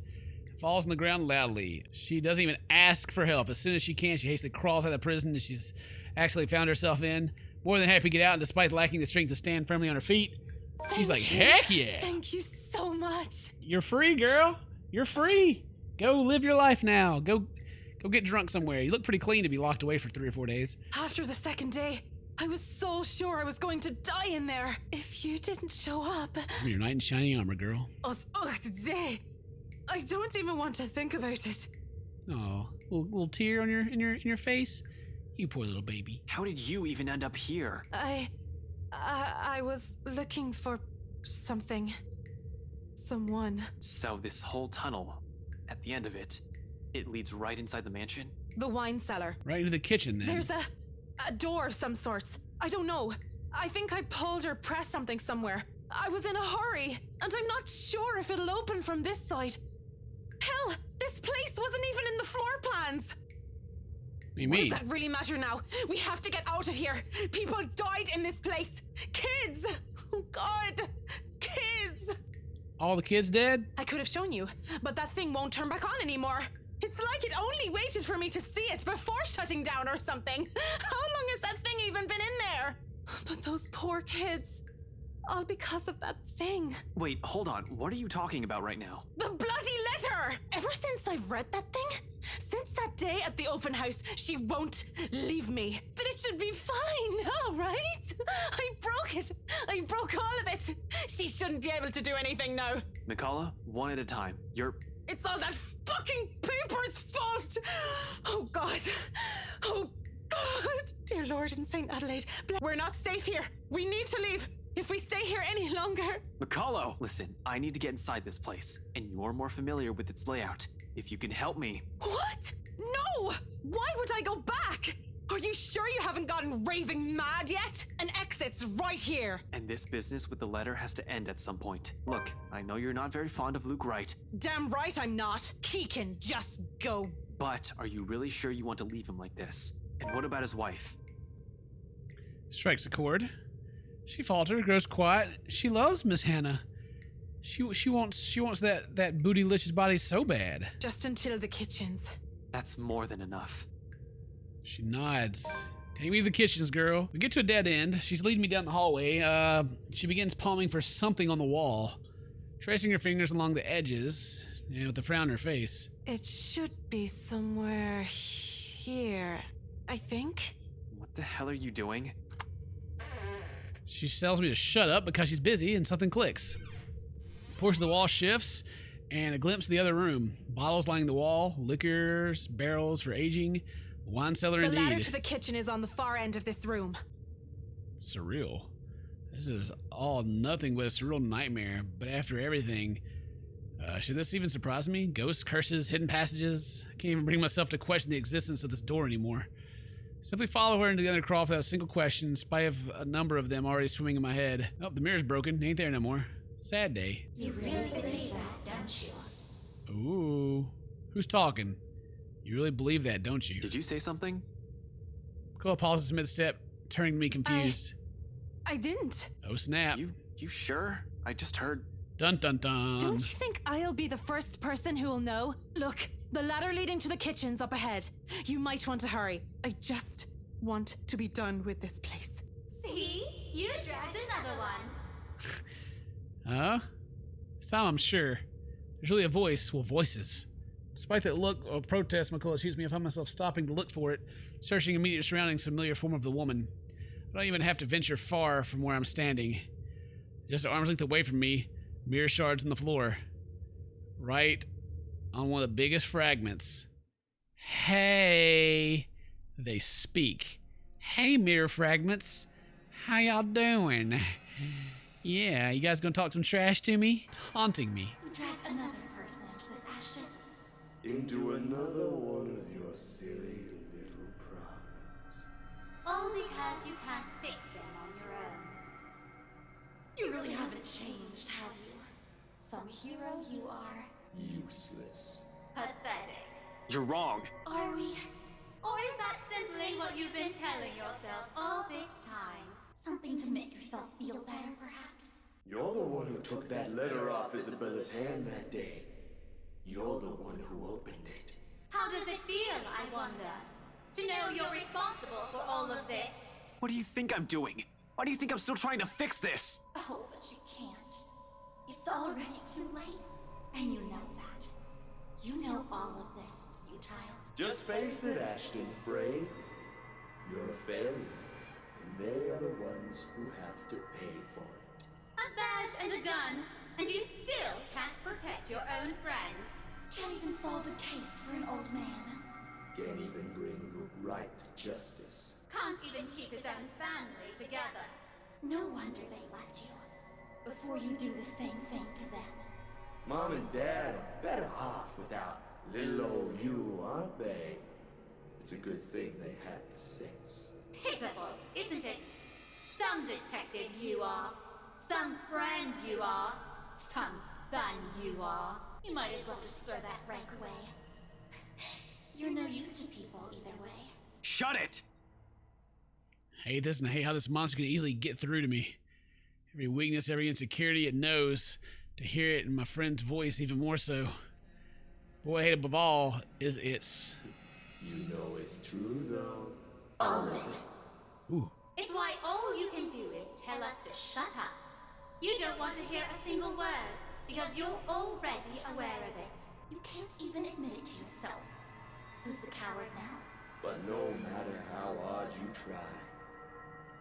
falls on the ground loudly. She doesn't even ask for help. As soon as she can, she hastily crawls out of the prison that she's actually found herself in. More than happy to get out, and despite lacking the strength to stand firmly on her feet, she's like, heck yeah! Thank you so much. You're free, girl. You're free. Go live your life now. Go get drunk somewhere. You look pretty clean to be locked away for 3 or 4 days. After the second day, I was so sure I was going to die in there. If you didn't show up... I'm your knight in shiny armor, girl. Today. I don't even want to think about it. Oh, little tear on your face. You poor little baby. How did you even end up here? I was looking for something. Someone. So this whole tunnel, at the end of it, it leads right inside the mansion? The wine cellar. Right into the kitchen, then. There's a door of some sorts. I don't know. I think I pulled or pressed something somewhere. I was in a hurry, and I'm not sure if it'll open from this side. Hell, this place wasn't even in the floor plans. What do you Does mean? that really matter now? We have to get out of here. People died in this place. Kids. Oh God. Kids. All the kids dead? I could have shown you, but that thing won't turn back on anymore. It's like it only waited for me to see it before shutting down or something. How long has that thing even been in there? But those poor kids. All because of that thing. Wait, hold on. What are you talking about right now? The bloody letter! Ever since I've read that thing, since that day at the open house, she won't leave me. But it should be fine now, right? I broke it. I broke all of it. She shouldn't be able to do anything now. Mikala, one at a time. It's all that fucking paper's fault! Oh God. Oh God. Dear Lord in St. Adelaide, we're not safe here. We need to leave. If we stay here any longer... Mikalo! Listen, I need to get inside this place, and you're more familiar with its layout. If you can help me... What? No! Why would I go back? Are you sure you haven't gotten raving mad yet? An exit's right here. And this business with the letter has to end at some point. Look, I know you're not very fond of Luke Wright. Damn right I'm not. He can just go. But are you really sure you want to leave him like this? And what about his wife? Strikes a chord. She falters, grows quiet. She loves Miss Hannah. She wants that bootylicious body so bad. Just until the kitchens. That's more than enough. She nods. Take me to the kitchens, girl. We get to a dead end. She's leading me down the hallway. She begins palming for something on the wall, tracing her fingers along the edges, and with a frown on her face. It should be somewhere here, I think. What the hell are you doing? She tells me to shut up because she's busy, and something clicks. A portion of the wall shifts, and a glimpse of the other room. Bottles lining the wall, liquors, barrels for aging, wine cellar The indeed. ladder to the kitchen is on the far end of this room. Surreal. This is all nothing but a surreal nightmare, but after everything, should this even surprise me? Ghosts, curses, hidden passages? I can't even bring myself to question the existence of this door anymore. Simply follow her into the other crawl without a single question, in spite of a number of them already swimming in my head. Oh, the mirror's broken. Ain't there no more. Sad day. You really believe that, don't you? Ooh. Who's talking? You really believe that, don't you? Did you say something? Chloe pauses mid-step, turning to me confused. I didn't. Oh, snap. You sure? I just heard... Dun dun dun. Don't you think I'll be the first person who will know? Look, the ladder leading to the kitchen's up ahead. You might want to hurry. I just want to be done with this place. See? You dragged another one. Huh? This time I'm sure. There's really a voice. Well, voices. Despite that look or protest McCullough shoots me, I find myself stopping to look for it, searching immediate surroundings, familiar form of the woman. I don't even have to venture far from where I'm standing. Just an arm's length away from me, mirror shards on the floor. Right on one of the biggest fragments. Hey, they speak. Hey, mirror fragments. How y'all doing? Yeah, you guys gonna talk some trash to me? Taunting me. You dragged another person into this, Ashton. Into another one of your silly little problems. All because you can't fix them on your own. You really haven't changed, have you? Some hero you are. Useless. Pathetic. You're wrong. Are we? Or is that simply what you've been telling yourself all this time? Something to make yourself feel better, perhaps? You're the one who took that letter off Isabella's hand that day. You're the one who opened it. How does it feel, I wonder? To know you're responsible for all of this? What do you think I'm doing? Why do you think I'm still trying to fix this? Oh, but you can't. It's already too late. And you know that. You know all of this is futile. Just face it, Ashton Frey. You're a fairy, and they are the ones who have to pay for it. A badge and a gun, and you still can't protect your own friends. Can't even solve a case for an old man. Can't even bring Luke right to justice. Can't even keep his own family together. No wonder they left you. Before you do the same thing to them. Mom and Dad are better off without little old you, aren't they? It's a good thing they had the sense. Pitiful, isn't it? Some detective you are. Some friend you are. Some son you are. You might as well just throw that rank away. You're no use to people either way. Shut it! I hate this, and I hate how this monster can easily get through to me. Every weakness, every insecurity it knows, to hear it in my friend's voice even more so. But what I hate above all is its... You know it's true, though. All of it. Ooh. It's why all you can do is tell us to shut up. You don't want to hear a single word, because you're already aware of it. You can't even admit it to yourself. Who's the coward now? But no matter how hard you try,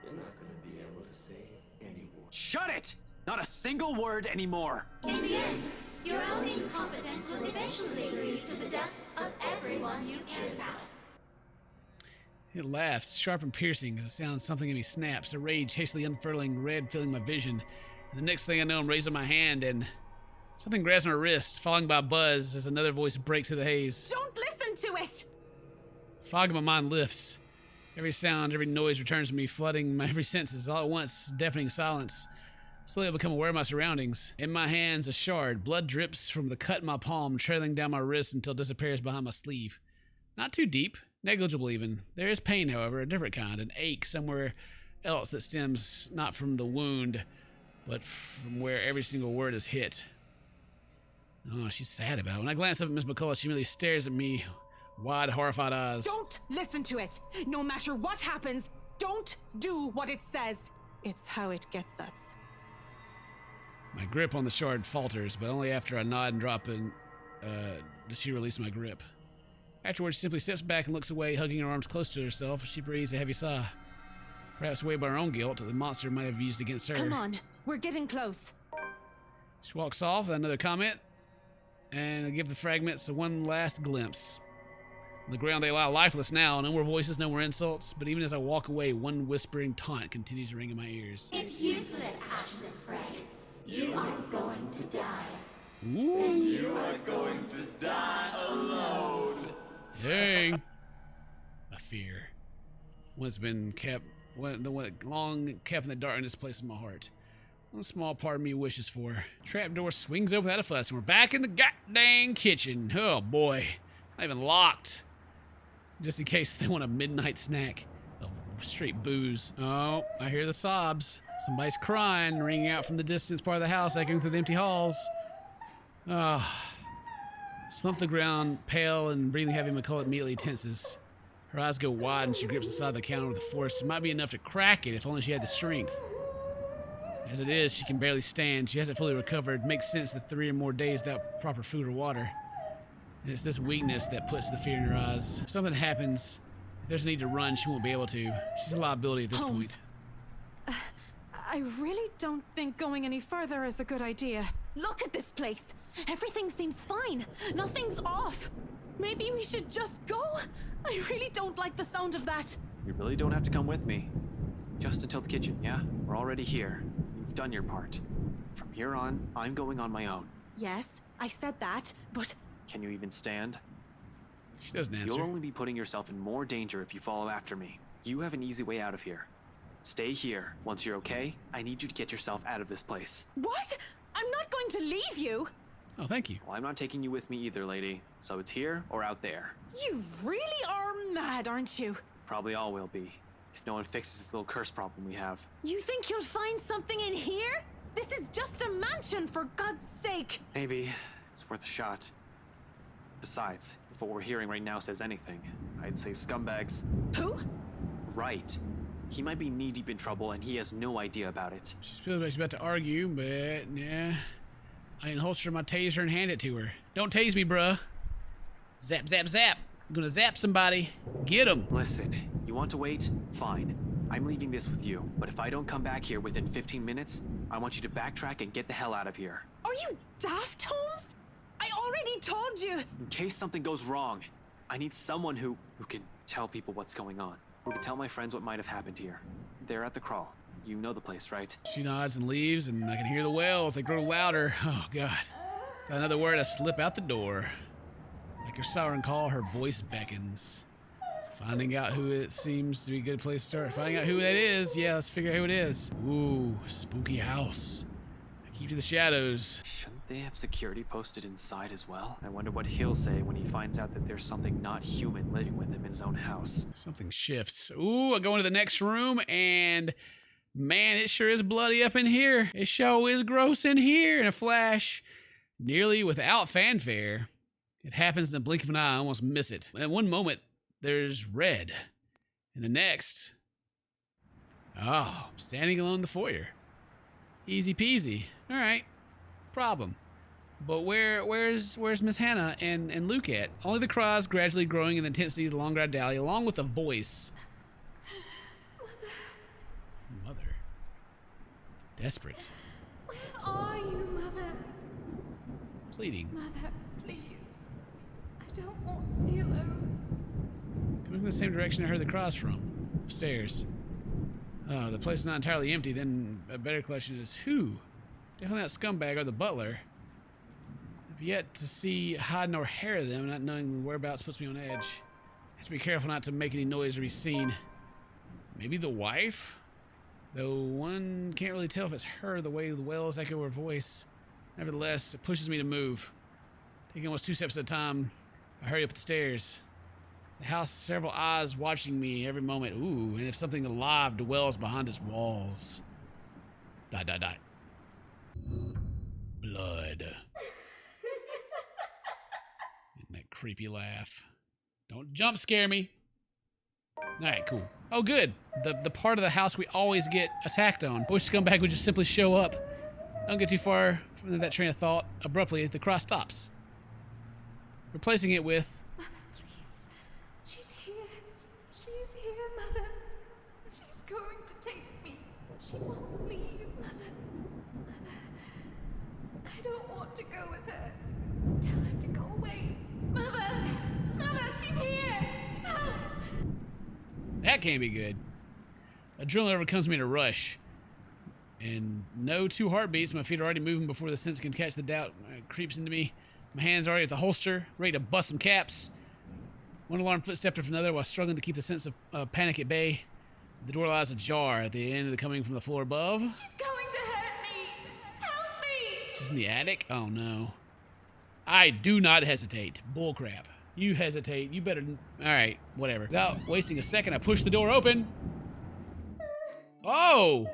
you're not gonna be able to save anyone. Shut it! Not a single word anymore. In the end, your own incompetence will eventually lead to the deaths of everyone you care about. It laughs, sharp and piercing, as it sounds something in me snaps, a rage hastily unfurling, red filling my vision. And the next thing I know, I'm raising my hand and something grabs my wrist, following by a buzz as another voice breaks through the haze. Don't listen to it! Fog in my mind lifts. Every sound, every noise returns to me, flooding my every senses, all at once, deafening silence. Slowly I become aware of my surroundings. In my hands, a shard. Blood drips from the cut in my palm, trailing down my wrist until it disappears behind my sleeve. Not too deep, negligible even. There is pain, however, a different kind, an ache somewhere else that stems not from the wound, but from where every single word is hit. Oh, she's sad about it. When I glance up at Miss McCullough, she merely stares at me, wide, horrified eyes. Don't listen to it! No matter what happens, don't do what it says! It's how it gets us. My grip on the shard falters, but only after I nod and drop in, does she release my grip. Afterwards, she simply steps back and looks away, hugging her arms close to herself. She breathes a heavy sigh. Perhaps weighed by her own guilt that the monster might have used against her. Come on, we're getting close. She walks off with another comment, and I give the fragments one last glimpse. On the ground they lie lifeless now, no more voices, no more insults, but even as I walk away, one whispering taunt continues to ring in my ears. It's useless, Ashton Frey. You are going to die. Ooh. And you are going to die alone. Dang. A fear. One's been kept, the one that long kept in the darkness place in my heart. One small part of me wishes for. Trapdoor swings open without a fuss, and we're back in the goddamn kitchen. Oh boy. It's not even locked. Just in case they want a midnight snack of straight booze. Oh, I hear the sobs. Somebody's crying, ringing out from the distance part of the house, echoing through the empty halls. Slumped to the ground, pale and breathing heavy, McCullough immediately tenses. Her eyes go wide and she grips the side of the counter with a force. It might be enough to crack it if only she had the strength. As it is, she can barely stand. She hasn't fully recovered. Makes sense that 3 or more days without proper food or water. And it's this weakness that puts the fear in her eyes. If something happens, if there's a need to run, she won't be able to. She's a liability at this Holmes. point. I really don't think going any further is a good idea. Look at this place. Everything seems fine. Nothing's off. Maybe we should just go? I really don't like the sound of that. You really don't have to come with me. Just until the kitchen, yeah? We're already here. You've done your part. From here on, I'm going on my own. Yes, I said that, but... Can you even stand? She doesn't answer. You'll only be putting yourself in more danger if you follow after me. You have an easy way out of here. Stay here. Once you're okay, I need you to get yourself out of this place. What? I'm not going to leave you. Oh, thank you. Well, I'm not taking you with me either, lady. So it's here or out there. You really are mad, aren't you? Probably all will be, if no one fixes this little curse problem we have. You think you'll find something in here? This is just a mansion, for God's sake. Maybe. It's worth a shot. Besides, if what we're hearing right now says anything, I'd say scumbags. Who? Right. He might be knee-deep in trouble and he has no idea about it. She feels like she's about to argue, but yeah. I can holster my taser and hand it to her. Don't tase me, bruh. Zap, zap, zap. I'm gonna zap somebody. Get him. Listen, you want to wait? Fine. I'm leaving this with you, but if I don't come back here within 15 minutes, I want you to backtrack and get the hell out of here. Are you daft, Holmes? I already told you. In case something goes wrong, I need someone who can tell people what's going on. Who can tell my friends what might have happened here. They're at the crawl. You know the place, right? She nods and leaves, and I can hear the wails. They grow louder. Oh, God. Without another word, I slip out the door. Like her siren call, her voice beckons. Finding out who it seems to be a good place to start. Finding out who that is. Yeah, let's figure out who it is. Ooh, spooky house. I keep to the shadows. Shouldn't they have security posted inside as well? I wonder what he'll say when he finds out that there's something not human living with him in his own house. Something shifts. Ooh, I go into the next room, and man, it sure is bloody up in here. It sure is gross in here. In a flash, nearly without fanfare, it happens in the blink of an eye. I almost miss it. At one moment, there's red. And the next, oh, I'm standing alone in the foyer. Easy peasy. All right, problem. But where's Miss Hannah and Luke at? Only the cries gradually growing in the intensity of the longer I dally, along with a voice. Mother. Desperate. Where are you, Mother? Pleading. Mother, please. I don't want to be alone. Coming from the same direction I heard the cries from. Upstairs. Oh, the place is not entirely empty. Then a better question is who? Definitely that scumbag or the butler. I've yet to see hide nor hair of them. Not knowing the whereabouts puts me on edge. I have to be careful not to make any noise or be seen. Maybe the wife? Though one can't really tell if it's her the way the wails echo her voice. Nevertheless, it pushes me to move. Taking almost 2 steps at a time, I hurry up the stairs. The house has several eyes watching me every moment. Ooh, and if something alive dwells behind its walls. Die, die, die. Blood. And that creepy laugh. Don't jump scare me. Alright, cool. Oh, good. The part of the house we always get attacked on. I wish scumbag would just simply show up. Don't get too far from that train of thought. Abruptly, the cry stops. Replacing it with... Mother, please. She's here. She's here, Mother. She's going to take me. She won't leave, Mother. Mother. I don't want to go with her. Tell her to go away. Mother! Mother, she's here! Help! That can't be good. Adrenaline overcomes me in a rush. And no 2 heartbeats. My feet are already moving before the sense can catch the doubt. It creeps into me. My hands are already at the holster, ready to bust some caps. One alarm footstep after another while struggling to keep the sense of panic at bay. The door lies ajar at the end of the coming from the floor above. She's going to hurt me! Help me! She's in the attic? Oh no. I do not hesitate. Bullcrap. You hesitate. You better... Alright, whatever. Without wasting a second, I push the door open. Oh!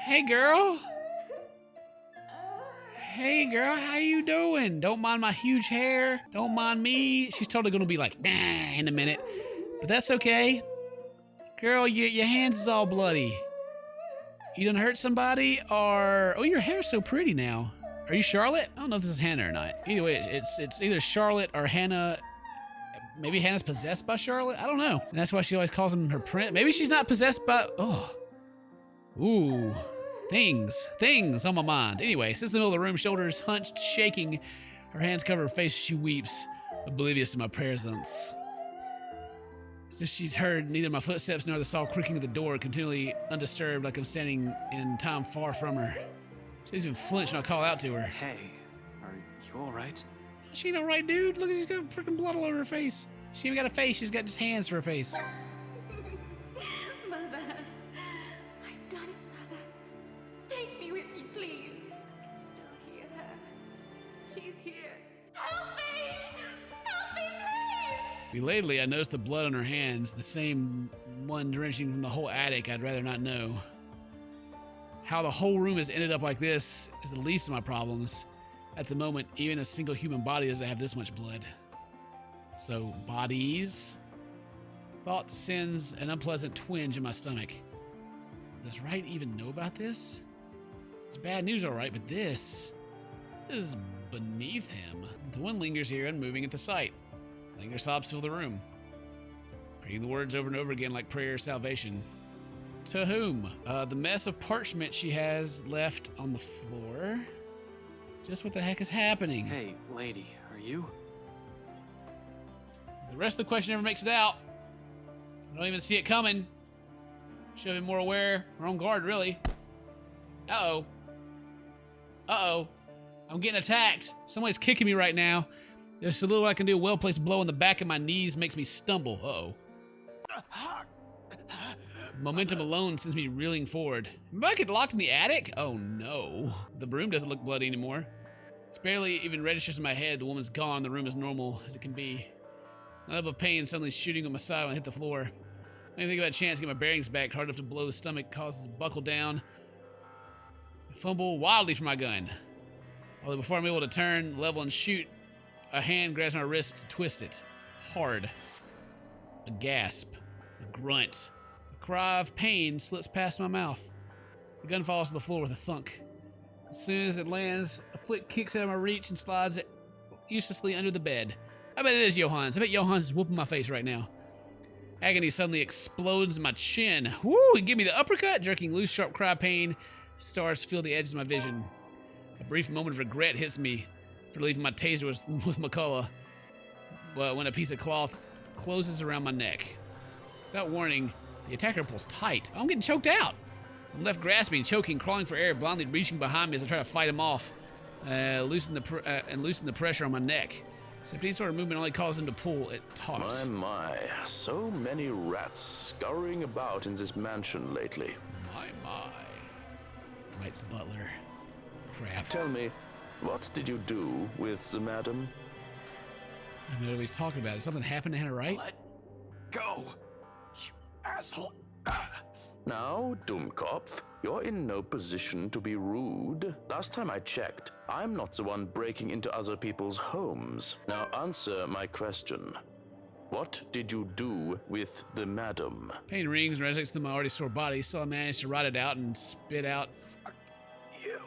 Hey, girl. Hey, girl, how you doing? Don't mind my huge hair. Don't mind me. She's totally gonna be like, nah, in a minute. But that's okay. Girl, your hands is all bloody. You done hurt somebody? Or... Oh, your hair's so pretty now. Are you Charlotte? I don't know if this is Hannah or not. Either way, it's either Charlotte or Hannah. Maybe Hannah's possessed by Charlotte? I don't know. And that's why she always calls him her prince. Maybe she's not possessed by... Oh. Ooh. Things on my mind. Anyway, sits in the middle of the room, shoulders hunched, shaking. Her hands cover her face as she weeps, oblivious to my presence. As if she's heard neither my footsteps nor the soft creaking of the door, continually undisturbed, like I'm standing in time far from her. She doesn't even flinch when I call out to her. Hey, are you alright? She ain't alright, dude. Look, she's got freaking blood all over her face. She ain't got a face, she's got just hands for her face. Mother. I've done it, Mother. Take me with you, please. I can still hear her. She's here. Help me! Help me, please! Belatedly, I noticed the blood on her hands, the same one drenching from the whole attic. I'd rather not know. How the whole room has ended up like this is the least of my problems. At the moment, even a single human body doesn't have this much blood. So, bodies. Thought sends an unpleasant twinge in my stomach. Does Wright even know about this? It's bad news, alright, but this is beneath him. The one lingers here, unmoving at the sight. Linger sobs fill the room, repeating the words over and over again like prayer of salvation. To whom? The mess of parchment she has left on the floor. Just what the heck is happening? Hey, lady, are you? The rest of the question never makes it out. I don't even see it coming. Should have been more aware, or on guard, really. Uh-oh. Uh-oh. I'm getting attacked. Somebody's kicking me right now. There's a little I can do. A well-placed blow in the back of my knees makes me stumble. Uh-oh. Momentum alone sends me reeling forward. Am I get locked in the attic? Oh no. The broom doesn't look bloody anymore. It's barely even registers in my head. The woman's gone. The room is normal as it can be. Not up of pain suddenly shooting on my side when I hit the floor. I didn't think about a chance to get my bearings back. Hard enough to blow the stomach causes it to buckle down. I fumble wildly for my gun. Although before I'm able to turn, level, and shoot, a hand grabs my wrist to twist it. Hard. A gasp. A grunt. A cry of pain slips past my mouth. The gun falls to the floor with a thunk. As soon as it lands, a foot kicks out of my reach and slides uselessly under the bed. I bet it is Johans. I bet Johans is whooping my face right now. Agony suddenly explodes in my chin. Woo! He give me the uppercut, jerking loose, sharp cry of pain. Stars fill the edges of my vision. A brief moment of regret hits me for leaving my taser with McCullough. But when a piece of cloth closes around my neck. Without warning, the attacker pulls tight. Oh, I'm getting choked out. I'm left grasping, choking, crawling for air, blindly reaching behind me as I try to fight him off, loosen the pressure on my neck. Except any sort of movement only causes him to pull. It talks. My, so many rats scurrying about in this mansion lately. My. Writes Butler. Crap. Tell me, what did you do with the madam? I don't know what he's talking about. Did something happen to Hannah Wright? Let go, you asshole. Now, Dummkopf, you're in no position to be rude. Last time I checked, I'm not the one breaking into other people's homes. Now answer my question. What did you do with the madam? Pain rings and resonates through my already sore body. Still I managed to rot it out and spit out. Fuck you.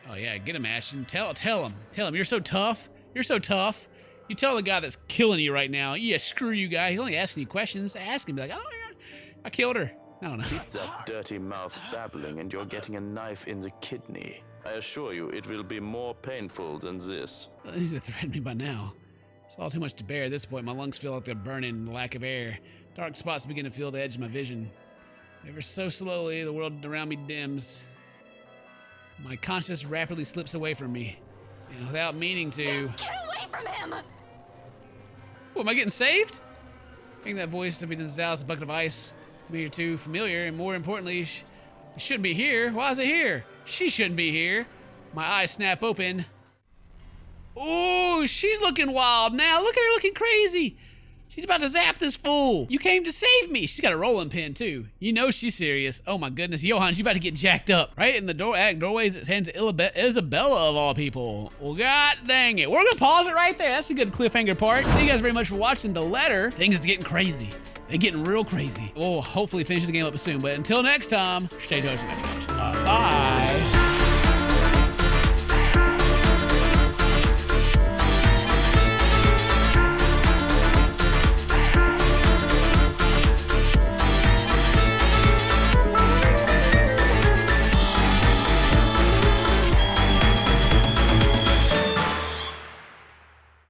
Oh yeah, get him, Ashton. Tell him. You're so tough. You tell the guy that's killing you right now. Yeah, screw you guy. He's only asking you questions. Ask him, be like, oh yeah, I killed her. I don't know. Keep that dirty mouth babbling and you're getting a knife in the kidney. I assure you, it will be more painful than this. Well, he's gonna threaten me by now. It's all too much to bear at this point. My lungs feel like they're burning in the lack of air. Dark spots begin to fill the edge of my vision. Ever so slowly, the world around me dims. My consciousness rapidly slips away from me. And without meaning to... Get away from him! Oh, am I getting saved? I think that voice every time Zal's a bucket of ice. Me or too familiar, and more importantly, she shouldn't be here. Why is it here? She shouldn't be here. My eyes snap open. Ooh, she's looking wild now. Look at her looking crazy. She's about to zap this fool. You came to save me. She's got a rolling pin too. You know she's serious. Oh my goodness, Johan, she's about to get jacked up. Right in the doorways, it hands Isabella of all people. Well, god dang it. We're gonna pause it right there. That's a good cliffhanger part. Thank you guys very much for watching The Letter. Things is getting crazy. They're getting real crazy. We'll hopefully finish the game up soon. But until next time, stay toasty. Bye.